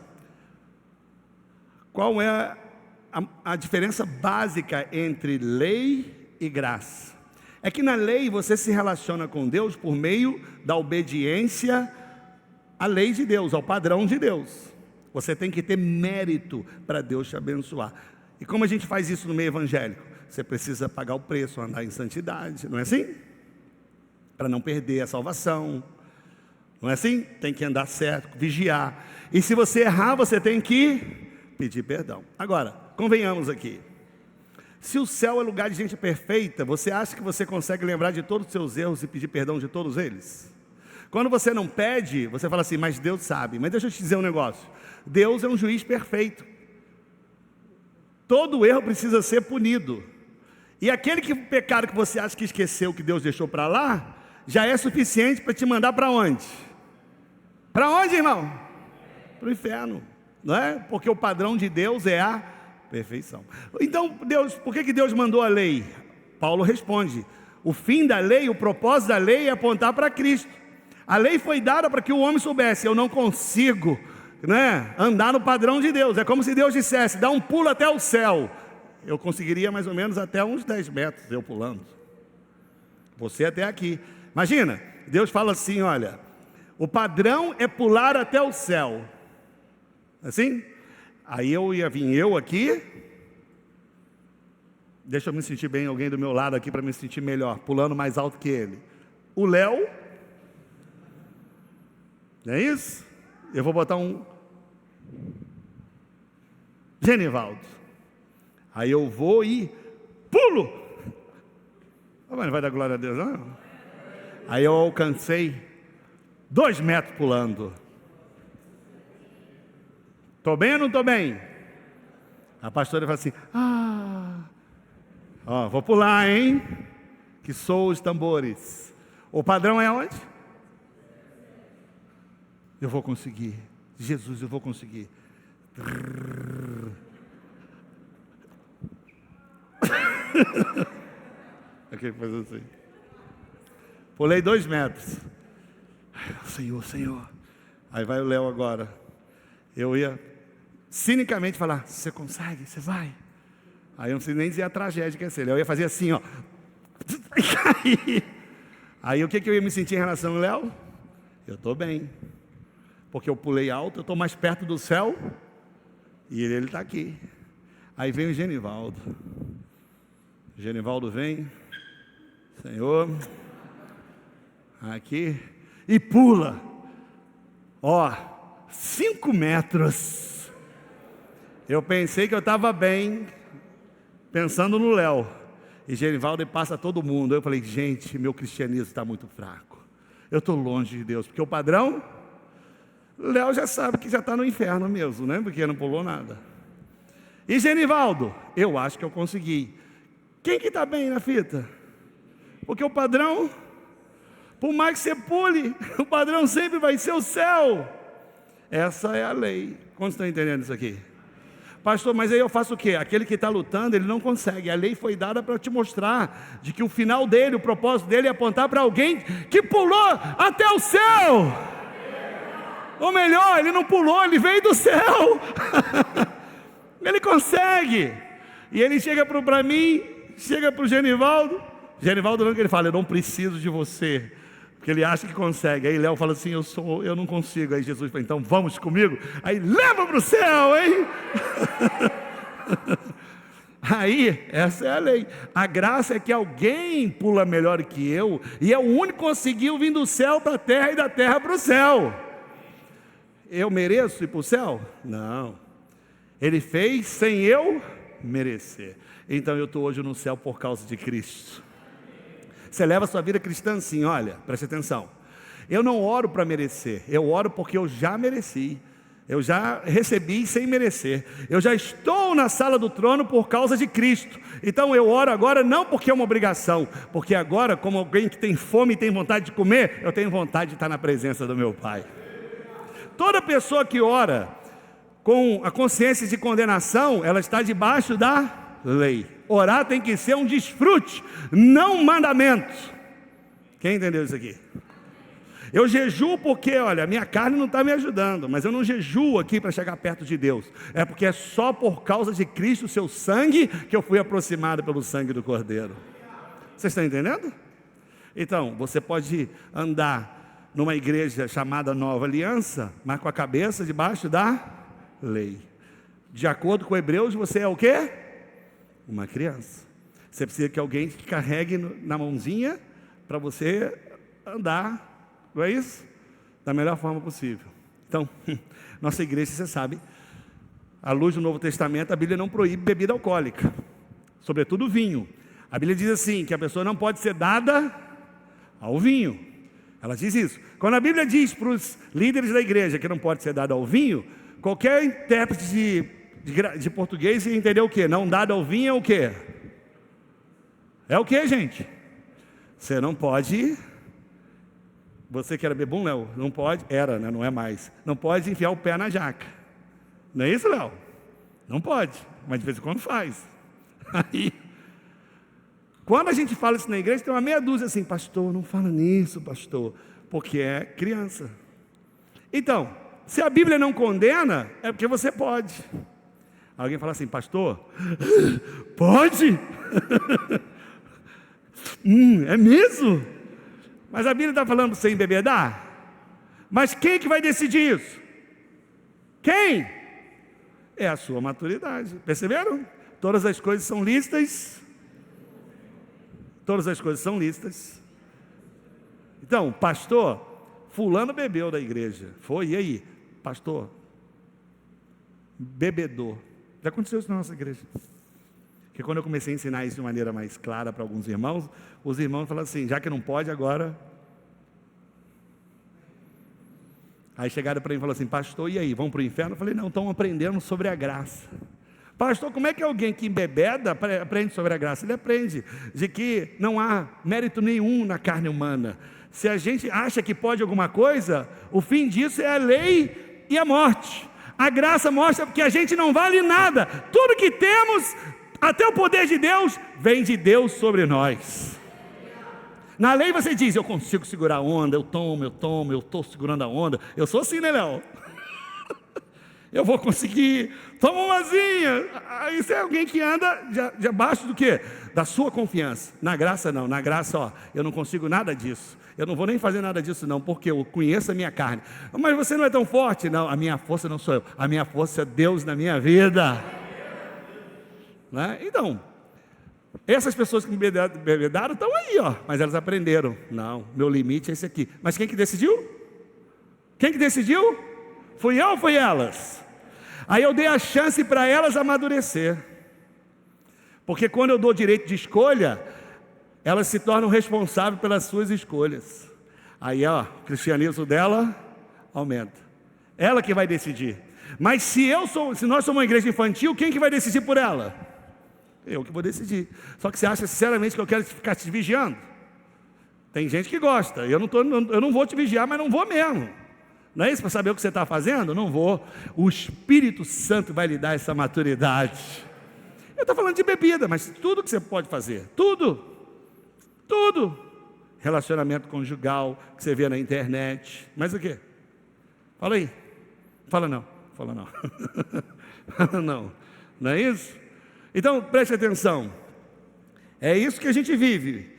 Qual é a diferença básica entre lei e graça? É que na lei você se relaciona com Deus por meio da obediência à lei de Deus, ao padrão de Deus. Você tem que ter mérito para Deus te abençoar. E como a gente faz isso no meio evangélico? Você precisa pagar o preço, andar em santidade, não é assim? Para não perder a salvação, não é assim? Tem que andar certo, vigiar. E se você errar, você tem que pedir perdão. Agora, convenhamos aqui. Se o céu é lugar de gente perfeita, você acha que você consegue lembrar de todos os seus erros e pedir perdão de todos eles? Quando você não pede, você fala assim, mas Deus sabe. Mas deixa eu te dizer um negócio. Deus é um juiz perfeito. Todo erro precisa ser punido. E aquele pecado que você acha que esqueceu, que Deus deixou para lá, já é suficiente para te mandar para onde? Para onde, irmão? Para o inferno, não é? Porque o padrão de Deus é a perfeição. Então, por que Deus mandou a lei? Paulo responde, o fim da lei, o propósito da lei é apontar para Cristo. A lei foi dada para que o homem soubesse, eu não consigo, né, andar no padrão de Deus. É como se Deus dissesse, dá um pulo até o céu. Eu conseguiria mais ou menos até uns 10 metros, eu pulando. Você até aqui. Imagina, Deus fala assim, olha, o padrão é pular até o céu. Assim? Aí ia vir eu aqui, deixa eu me sentir bem, alguém do meu lado aqui para me sentir melhor, pulando mais alto que ele. O Léo, não é isso? Eu vou botar um Genivaldo. Aí eu vou e pulo. Oh, mas não vai dar glória a Deus, não? Aí eu alcancei 2 metros pulando. Estou bem ou não estou bem? A pastora fala assim, vou pular, hein? Que sou os tambores. O padrão é onde? Eu vou conseguir. Jesus, eu vou conseguir. Aquele que faz assim. Pulei 2 metros. Senhor, Senhor. Aí vai o Léo agora. Eu ia cinicamente falar, você consegue? Você vai? Aí eu não sei nem dizer a tragédia que ia ser. Eu ia fazer assim, ó. Aí o que eu ia me sentir em relação ao Léo? Eu estou bem. Porque eu pulei alto, eu estou mais perto do céu. E ele está aqui. Aí vem o Genivaldo. O Genivaldo vem. Senhor. Aqui. E pula. 5 metros. Eu pensei que eu estava bem, pensando no Léo. E Genivaldo passa todo mundo. Eu falei, gente, meu cristianismo está muito fraco. Eu estou longe de Deus. Porque o padrão, Léo já sabe que já está no inferno mesmo, né? Porque não pulou nada. E Genivaldo, eu acho que eu consegui. Quem que está bem na fita? Porque o padrão, por mais que você pule, o padrão sempre vai ser o céu. Essa é a lei. Quantos estão entendendo isso aqui? Pastor, mas aí eu faço o quê? Aquele que está lutando, ele não consegue. A lei foi dada para te mostrar de que o final dele, o propósito dele é apontar para alguém que pulou até o céu. Ou melhor, ele não pulou, ele veio do céu. Ele consegue. E ele chega para mim, chega para o Genivaldo. Genivaldo não, que ele fala, eu não preciso de você. Porque ele acha que consegue. Aí Léo fala assim, eu não consigo. Aí Jesus fala, então vamos comigo. Aí leva para o céu, hein? Aí, essa é a lei. A graça é que alguém pula melhor que eu, e é o único que conseguiu vir do céu para a terra e da terra para o céu. Eu mereço ir para o céu? Não. Ele fez sem eu merecer. Então eu estou hoje no céu por causa de Cristo. Você leva a sua vida cristã assim, olha, preste atenção. Eu não oro para merecer, eu oro porque eu já mereci. Eu já recebi sem merecer. Eu já estou na sala do trono por causa de Cristo. Então eu oro agora não porque é uma obrigação, porque agora, como alguém que tem fome e tem vontade de comer, eu tenho vontade de estar na presença do meu Pai. Toda pessoa que ora com a consciência de condenação, ela está debaixo da lei. Orar tem que ser um desfrute, não um mandamento. Quem entendeu isso aqui? Eu jejuo porque, olha, a minha carne não está me ajudando, mas eu não jejuo aqui para chegar perto de Deus. É porque é só por causa de Cristo, o seu sangue, que eu fui aproximado pelo sangue do Cordeiro. Vocês estão entendendo? Então, você pode andar numa igreja chamada Nova Aliança, mas com a cabeça debaixo da lei. De acordo com Hebreus, você é o quê? Uma criança. Você precisa que alguém te carregue na mãozinha para você andar. Não é isso? Da melhor forma possível. Então, nossa igreja, você sabe, à luz do Novo Testamento, a Bíblia não proíbe bebida alcoólica, sobretudo vinho. A Bíblia diz assim, que a pessoa não pode ser dada ao vinho. Ela diz isso. Quando a Bíblia diz para os líderes da igreja que não pode ser dada ao vinho, qualquer intérprete de português entendeu o quê? Não dado ao vinho é o quê? É o quê, gente? Você não pode... Você que era bebum, Léo, não pode, era, né? Não é mais. Não pode enfiar o pé na jaca. Não é isso, Léo? Não pode, mas de vez em quando faz. Aí, quando a gente fala isso na igreja, tem uma meia dúzia assim, pastor, não fala nisso, pastor, porque é criança. Então, se a Bíblia não condena, é porque você pode. Alguém fala assim, pastor, pode? É mesmo? Mas a Bíblia está falando sem embebedar? Mas quem que vai decidir isso? Quem? É a sua maturidade. Perceberam? Todas as coisas são lícitas. Todas as coisas são lícitas. Então, pastor, fulano bebeu da igreja. Foi, e aí? Pastor, bebedor. Já aconteceu isso na nossa igreja. Porque quando eu comecei a ensinar isso de maneira mais clara para alguns irmãos, os irmãos falaram assim, já que não pode, agora... Aí chegaram para mim e falaram assim, pastor, e aí, vão para o inferno? Eu falei, não, estão aprendendo sobre a graça. Pastor, como é que alguém que embebeda aprende sobre a graça? Ele aprende de que não há mérito nenhum na carne humana. Se a gente acha que pode alguma coisa, o fim disso é a lei e a morte. A graça mostra que a gente não vale nada. Tudo que temos... Até o poder de Deus vem de Deus sobre nós. Na lei você diz, eu consigo segurar a onda, eu estou segurando a onda. Eu sou assim, né, Léo? Eu vou conseguir, toma umazinha. Isso é alguém que anda de abaixo do quê? Da sua confiança. Na graça não, na graça, ó, eu não consigo nada disso. Eu não vou nem fazer nada disso não, porque eu conheço a minha carne. Mas você não é tão forte? Não, a minha força não sou eu. A minha força é Deus na minha vida. Né? Então, essas pessoas que me bebedaram estão aí, ó, mas elas aprenderam. Não, meu limite é esse aqui. Mas quem que decidiu? Quem que decidiu? Fui eu ou foi elas? Aí eu dei a chance para elas amadurecer. Porque quando eu dou direito de escolha, elas se tornam responsáveis pelas suas escolhas. Aí, ó, o cristianismo dela aumenta. Ela que vai decidir. Mas se nós somos uma igreja infantil, quem que vai decidir por ela? Eu que vou decidir. Só que você acha sinceramente que eu quero ficar te vigiando? Tem gente que gosta. Eu não vou te vigiar, mas não vou mesmo. Não é isso para saber o que você está fazendo? Não vou. O Espírito Santo vai lhe dar essa maturidade. Eu estou falando de bebida, mas tudo que você pode fazer. Tudo. Relacionamento conjugal, que você vê na internet. Mas o quê? Fala aí. Fala não. Fala não. Não é isso? Então, preste atenção, é isso que a gente vive,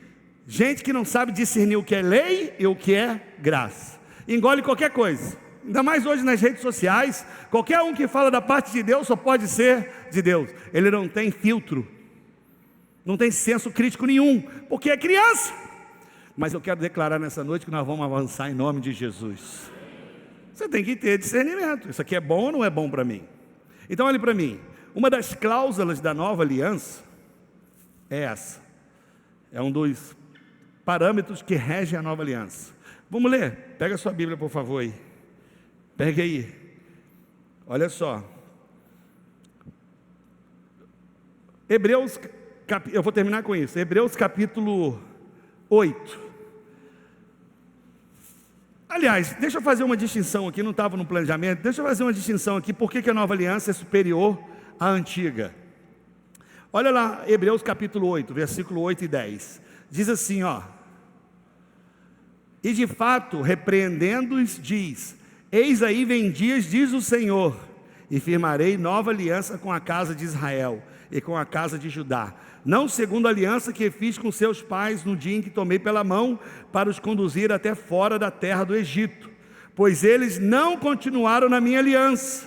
gente que não sabe discernir o que é lei e o que é graça, engole qualquer coisa, Ainda mais hoje nas redes sociais, qualquer um que fala da parte de Deus só pode ser de Deus. Ele não tem filtro, não tem senso crítico nenhum, porque é criança. Mas eu quero declarar nessa noite que nós vamos avançar em nome de Jesus. Você tem que ter discernimento, isso aqui é bom ou não é bom para mim? Então olhe para mim, uma das cláusulas da nova aliança é essa, é um dos parâmetros que regem a nova aliança. Vamos ler, pega a sua Bíblia por favor aí. Pega aí, olha só, Hebreus, eu vou terminar com isso, Hebreus capítulo 8. Aliás, deixa eu fazer uma distinção aqui, não estava no planejamento, deixa eu fazer uma distinção aqui, por que a nova aliança é superior à antiga. Olha lá, Hebreus capítulo 8, versículo 8 e 10, diz assim, ó, e de fato, repreendendo-os, diz, eis aí vem dias, diz o Senhor, e firmarei nova aliança com a casa de Israel e com a casa de Judá, não segundo a aliança que fiz com seus pais no dia em que tomei pela mão para os conduzir até fora da terra do Egito, pois eles não continuaram na minha aliança,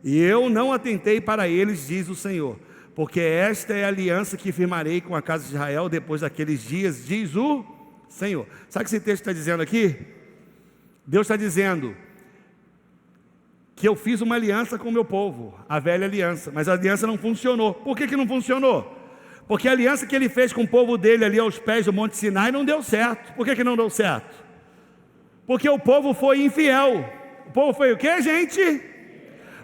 e eu não atentei para eles, diz o Senhor, porque esta é a aliança que firmarei com a casa de Israel depois daqueles dias, diz o Senhor. Sabe o que esse texto está dizendo aqui? Deus está dizendo que eu fiz uma aliança com o meu povo, a velha aliança, mas a aliança não funcionou. Por que não funcionou? Porque a aliança que ele fez com o povo dele ali aos pés do Monte Sinai não deu certo. Por que não deu certo? Porque o povo foi infiel. O povo foi o quê, gente?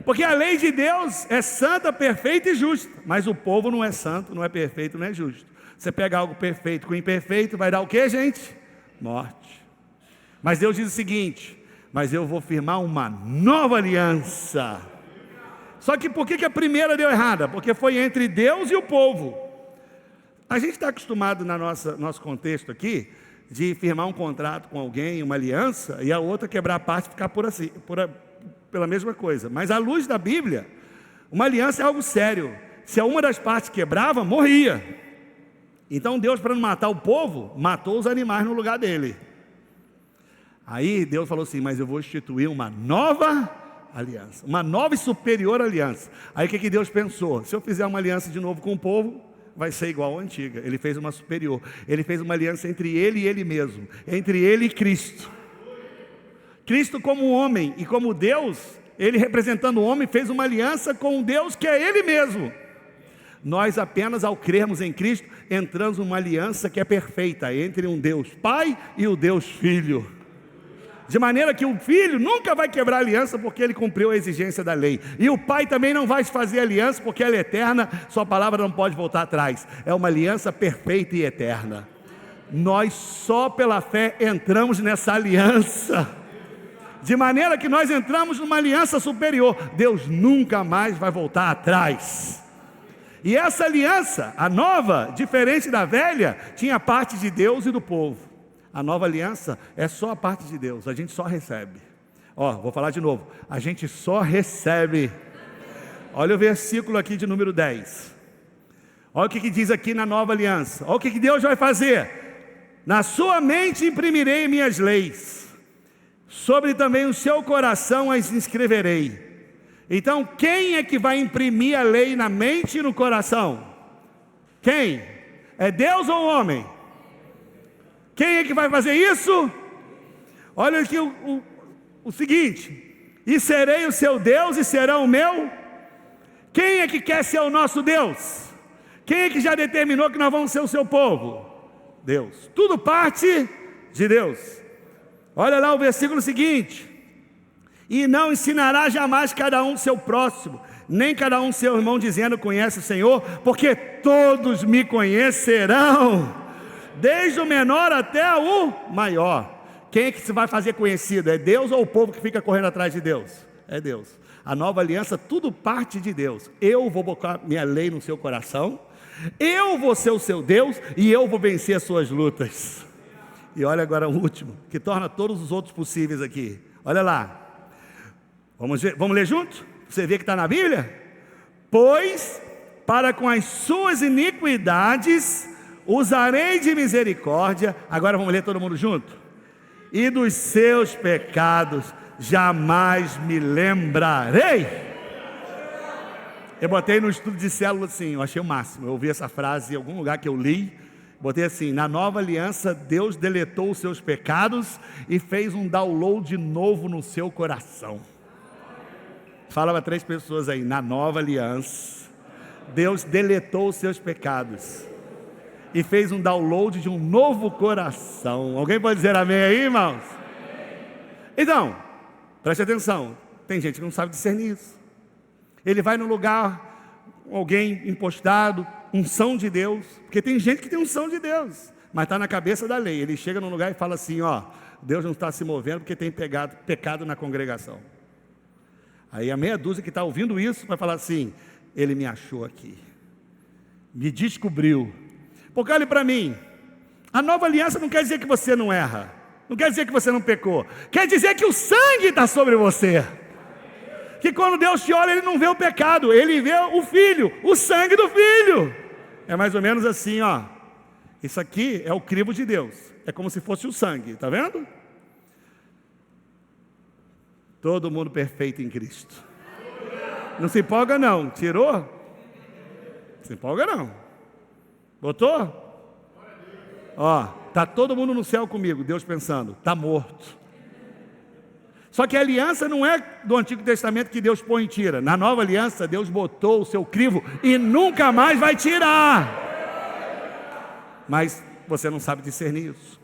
Porque a lei de Deus é santa, perfeita e justa, mas o povo não é santo, não é perfeito, não é justo. Você pega algo perfeito com imperfeito, vai dar o quê, gente? Morte. Mas Deus diz o seguinte, mas eu vou firmar uma nova aliança. Só que por que a primeira deu errada? Porque foi entre Deus e o povo. A gente está acostumado no nosso contexto aqui, de firmar um contrato com alguém, uma aliança, e a outra quebrar a parte e ficar pela mesma coisa. Mas à luz da Bíblia, uma aliança é algo sério. Se uma das partes quebrava, morria. Então Deus, para não matar o povo, matou os animais no lugar dele. Aí Deus falou assim, mas eu vou instituir uma nova aliança, uma nova e superior aliança. Aí o que Deus pensou? Se eu fizer uma aliança de novo com o povo, vai ser igual à antiga. Ele fez uma superior, ele fez uma aliança entre ele e ele mesmo, entre ele e Cristo. Cristo como homem e como Deus, ele representando o homem, fez uma aliança com um Deus que é ele mesmo. Nós apenas ao crermos em Cristo, entramos numa aliança que é perfeita, entre um Deus Pai e o Deus Filho. De maneira que o Filho nunca vai quebrar a aliança, porque ele cumpriu a exigência da lei. E o Pai também não vai fazer aliança, porque ela é eterna, sua palavra não pode voltar atrás. É uma aliança perfeita e eterna. Nós só pela fé entramos nessa aliança. De maneira que nós entramos numa aliança superior. Deus nunca mais vai voltar atrás. E essa aliança, a nova, diferente da velha, tinha parte de Deus e do povo. A nova aliança é só a parte de Deus, a gente só recebe. Vou falar de novo, a gente só recebe. Olha o versículo aqui de número 10. Olha o que diz aqui na nova aliança. Olha o que Deus vai fazer. Na sua mente imprimirei minhas leis, sobre também o seu coração as inscreverei. Então quem é que vai imprimir a lei na mente e no coração? Quem? É Deus ou o homem? Quem é que vai fazer isso? Olha aqui o seguinte, e serei o seu Deus e serão o meu. Quem é que quer ser o nosso Deus? Quem é que já determinou que nós vamos ser o seu povo? Deus. Tudo parte de Deus. Olha lá o versículo seguinte, e não ensinará jamais cada um seu próximo, nem cada um seu irmão, dizendo, conhece o Senhor, porque todos me conhecerão, desde o menor até o maior. Quem é que se vai fazer conhecido? É Deus ou o povo que fica correndo atrás de Deus? É Deus. A nova aliança, tudo parte de Deus. Eu vou botar minha lei no seu coração, eu vou ser o seu Deus, e eu vou vencer as suas lutas. E olha agora o último, que torna todos os outros possíveis aqui. Olha lá, vamos ler junto? Você vê que está na Bíblia? Pois, para com as suas iniquidades usarei de misericórdia. Agora vamos ler todo mundo junto. E dos seus pecados jamais me lembrarei. Eu botei no estudo de célula assim, eu achei o máximo. Eu ouvi essa frase em algum lugar que eu li. Botei assim: na nova aliança, Deus deletou os seus pecados e fez um download novo no seu coração. Fala para 3 pessoas aí: na nova aliança, Deus deletou os seus pecados e fez um download de um novo coração. Alguém pode dizer amém aí, irmãos? Então, preste atenção, tem gente que não sabe discernir isso. Ele vai no lugar, alguém impostado, unção de Deus, porque tem gente que tem unção de Deus, mas está na cabeça da lei. Ele chega num lugar e fala assim: ó, Deus não está se movendo porque tem pecado na congregação. Aí a meia dúzia que está ouvindo isso vai falar assim: ele me achou aqui, me descobriu. Porque olhe para mim, a nova aliança não quer dizer que você não erra, não quer dizer que você não pecou, quer dizer que o sangue está sobre você. Que quando Deus te olha, Ele não vê o pecado, Ele vê o Filho, o sangue do Filho. É mais ou menos assim, ó. Isso aqui é o crivo de Deus, é como se fosse o sangue, está vendo? Todo mundo perfeito em Cristo. Não se empolga não, tirou? Não se empolga não. Botou? Ó, tá todo mundo no céu comigo, Deus pensando, tá morto. Só que a aliança não é do Antigo Testamento que Deus põe e tira. Na nova aliança, Deus botou o seu crivo e nunca mais vai tirar. Mas você não sabe discernir isso.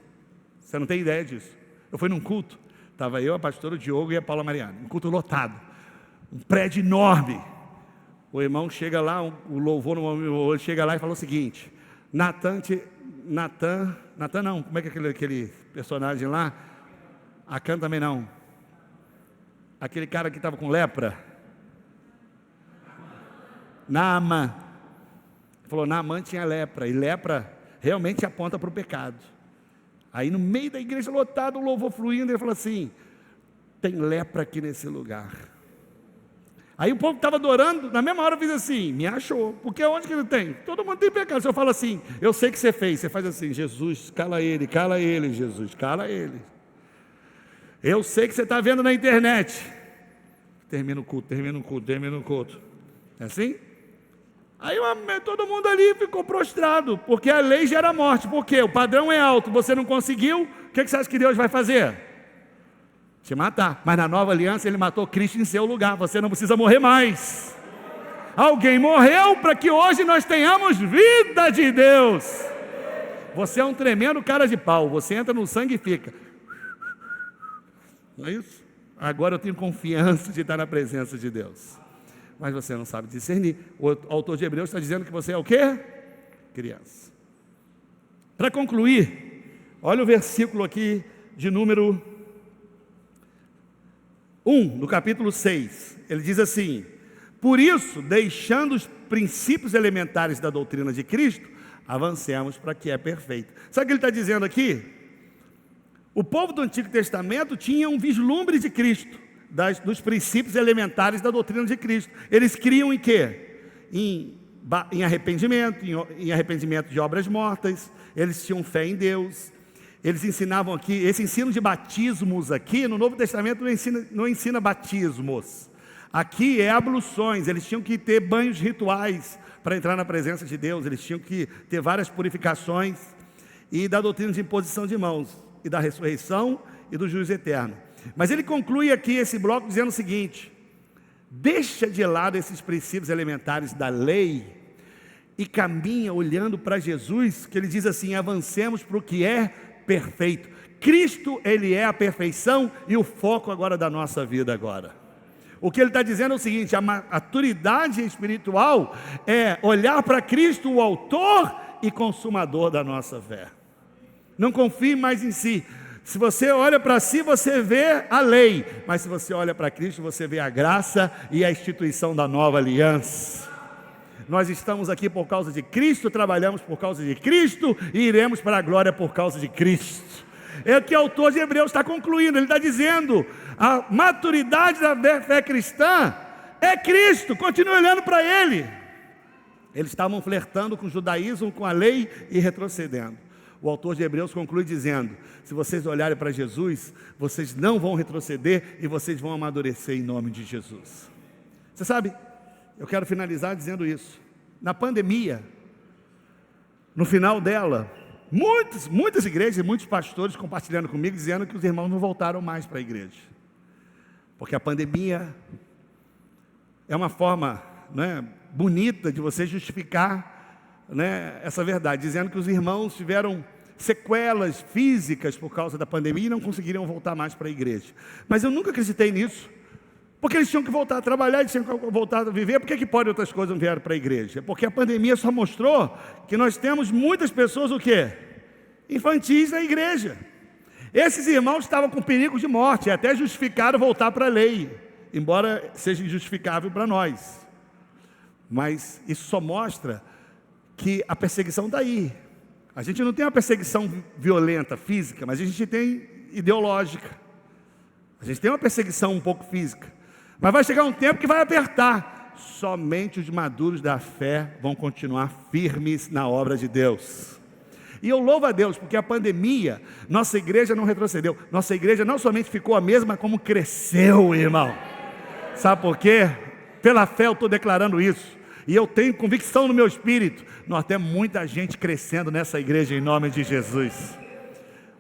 Você não tem ideia disso. Eu fui num culto, estava eu, a pastora Diogo e a Paula Mariana, um culto lotado, um prédio enorme. O irmão chega lá, o louvor chega lá e falou o seguinte: Natan não, como é que é aquele personagem lá? Acã também não. Aquele cara que estava com lepra, Naamã. Ele falou: Naamã tinha lepra, e lepra realmente aponta para o pecado. Aí no meio da igreja lotada, o louvor fluindo, ele falou assim: tem lepra aqui nesse lugar. Aí o povo estava adorando, na mesma hora eu fiz assim: me achou, porque onde que ele tem? Todo mundo tem pecado. Se eu falo assim: eu sei que você fez, você faz assim: Jesus, cala ele, Jesus, cala ele. Eu sei que você está vendo na internet. Termina o culto. É assim? Aí todo mundo ali ficou prostrado, porque a lei gera morte. Por quê? O padrão é alto, você não conseguiu, o que você acha que Deus vai fazer? Te matar. Mas na nova aliança Ele matou Cristo em seu lugar, você não precisa morrer mais. Alguém morreu para que hoje nós tenhamos vida de Deus. Você é um tremendo cara de pau, você entra no sangue e fica. Não é isso? Agora eu tenho confiança de estar na presença de Deus. Mas você não sabe discernir. O autor de Hebreus está dizendo que você é o quê? Criança. Para concluir, olha o versículo aqui de número 1, no capítulo 6. Ele diz assim: por isso, deixando os princípios elementares da doutrina de Cristo, avancemos para que é perfeito. Sabe o que ele está dizendo aqui? O povo do Antigo Testamento tinha um vislumbre de Cristo, dos princípios elementares da doutrina de Cristo. Eles criam em quê? Em arrependimento, em arrependimento de obras mortas. Eles tinham fé em Deus. Eles ensinavam aqui, esse ensino de batismos aqui, no Novo Testamento não ensina batismos. Aqui é abluções, eles tinham que ter banhos rituais para entrar na presença de Deus. Eles tinham que ter várias purificações. E da doutrina de imposição de mãos, e da ressurreição e do juízo eterno. Mas ele conclui aqui esse bloco dizendo o seguinte: deixa de lado esses princípios elementares da lei e caminha olhando para Jesus, que ele diz assim: avancemos para o que é perfeito. Cristo, Ele é a perfeição e o foco agora da nossa vida agora. O que ele está dizendo é o seguinte: a maturidade espiritual é olhar para Cristo, o autor e consumador da nossa fé. Não confie mais em si. Se você olha para si, você vê a lei, mas se você olha para Cristo, você vê a graça e a instituição da nova aliança. Nós estamos aqui por causa de Cristo, trabalhamos por causa de Cristo e iremos para a glória por causa de Cristo. É o que o autor de Hebreus está concluindo. Ele está dizendo: a maturidade da fé cristã é Cristo, continue olhando para Ele. Eles estavam flertando com o judaísmo, com a lei e retrocedendo. o autor de Hebreus conclui dizendo: se vocês olharem para Jesus, vocês não vão retroceder e vocês vão amadurecer em nome de Jesus. Você sabe, eu quero finalizar dizendo isso. Na pandemia, no final dela, muitas igrejas e muitos pastores compartilhando comigo, dizendo que os irmãos não voltaram mais para a igreja, porque a pandemia é uma forma, né, bonita de você justificar, né, essa verdade, dizendo que os irmãos tiveram sequelas físicas por causa da pandemia e não conseguiriam voltar mais para a igreja. Mas eu nunca acreditei nisso, porque eles tinham que voltar a trabalhar, eles tinham que voltar a viver. Por que pode outras coisas não vieram para a igreja? Porque a pandemia só mostrou que nós temos muitas pessoas, o quê? Infantis na igreja. Esses irmãos estavam com perigo de morte, até justificaram voltar para a lei, embora seja injustificável para nós. Mas isso só mostra que a perseguição está aí. A gente não tem uma perseguição violenta, física, mas a gente tem ideológica. A gente tem uma perseguição um pouco física. Mas vai chegar um tempo que vai apertar. Somente os maduros da fé vão continuar firmes na obra de Deus. E eu louvo a Deus, porque a pandemia, nossa igreja não retrocedeu. Nossa igreja não somente ficou a mesma, como cresceu, irmão. Sabe por quê? Pela fé eu estou declarando isso. E eu tenho convicção no meu espírito. Nós temos muita gente crescendo nessa igreja em nome de Jesus.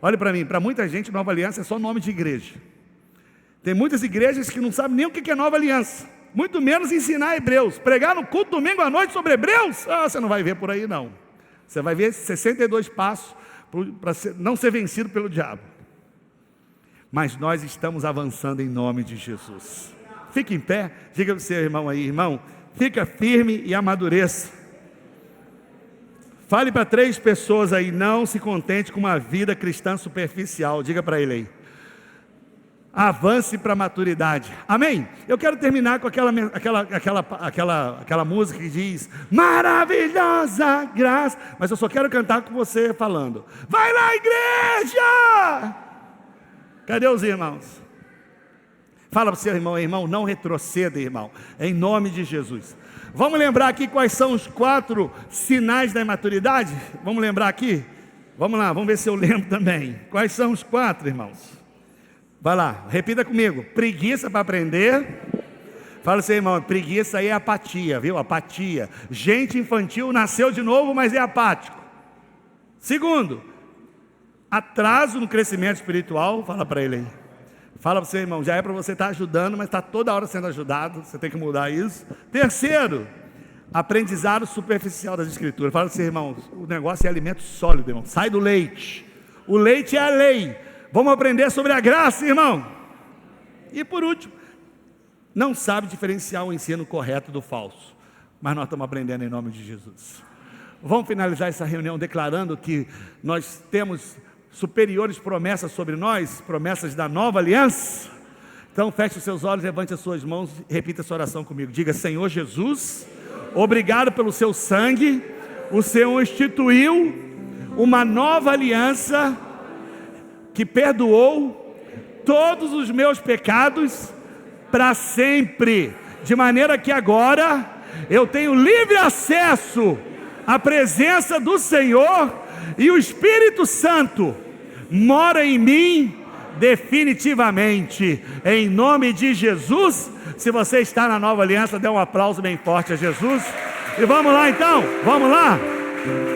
Olha para mim, para muita gente Nova Aliança é só nome de igreja. Tem muitas igrejas que não sabem nem o que é Nova Aliança, muito menos ensinar Hebreus. Pregar no culto domingo à noite sobre Hebreus, você não vai ver por aí não. Você vai ver 62 passos para não ser vencido pelo diabo. Mas nós estamos avançando em nome de Jesus. Fique em pé, diga para o seu irmão aí: irmão, fica firme e amadureça. Fale para 3 pessoas aí: não se contente com uma vida cristã superficial. Diga para ele aí: avance para a maturidade. Amém? Eu quero terminar com aquela música que diz: maravilhosa graça. Mas eu só quero cantar com você falando: vai lá, igreja! Cadê os irmãos? Fala para o seu irmão: irmão, não retroceda, irmão, em nome de Jesus. Vamos lembrar aqui quais são os 4 sinais da imaturidade? Vamos lembrar aqui? Vamos lá, vamos ver se eu lembro também. Quais são os 4, irmãos? Vai lá, repita comigo: preguiça para aprender. Fala assim, irmão: preguiça aí é apatia, viu? Apatia. Gente infantil nasceu de novo, mas é apático. Segundo, atraso no crescimento espiritual. Fala para ele aí. Fala para você, irmão: já é para você estar ajudando, mas está toda hora sendo ajudado. Você tem que mudar isso. Terceiro, aprendizado superficial das escrituras. Fala para você, irmão: o negócio é alimento sólido, irmão. Sai do leite. O leite é a lei. Vamos aprender sobre a graça, irmão. E por último, não sabe diferenciar o ensino correto do falso. Mas nós estamos aprendendo em nome de Jesus. Vamos finalizar essa reunião declarando que nós temos superiores promessas sobre nós, promessas da nova aliança. Então feche os seus olhos, levante as suas mãos e repita essa oração comigo. Diga: Senhor Jesus, obrigado pelo seu sangue. O Senhor instituiu uma nova aliança que perdoou todos os meus pecados para sempre, de maneira que agora eu tenho livre acesso à presença do Senhor, e o Espírito Santo mora em mim definitivamente, em nome de Jesus. Se você está na nova aliança, dê um aplauso bem forte a Jesus. E vamos lá então, vamos lá.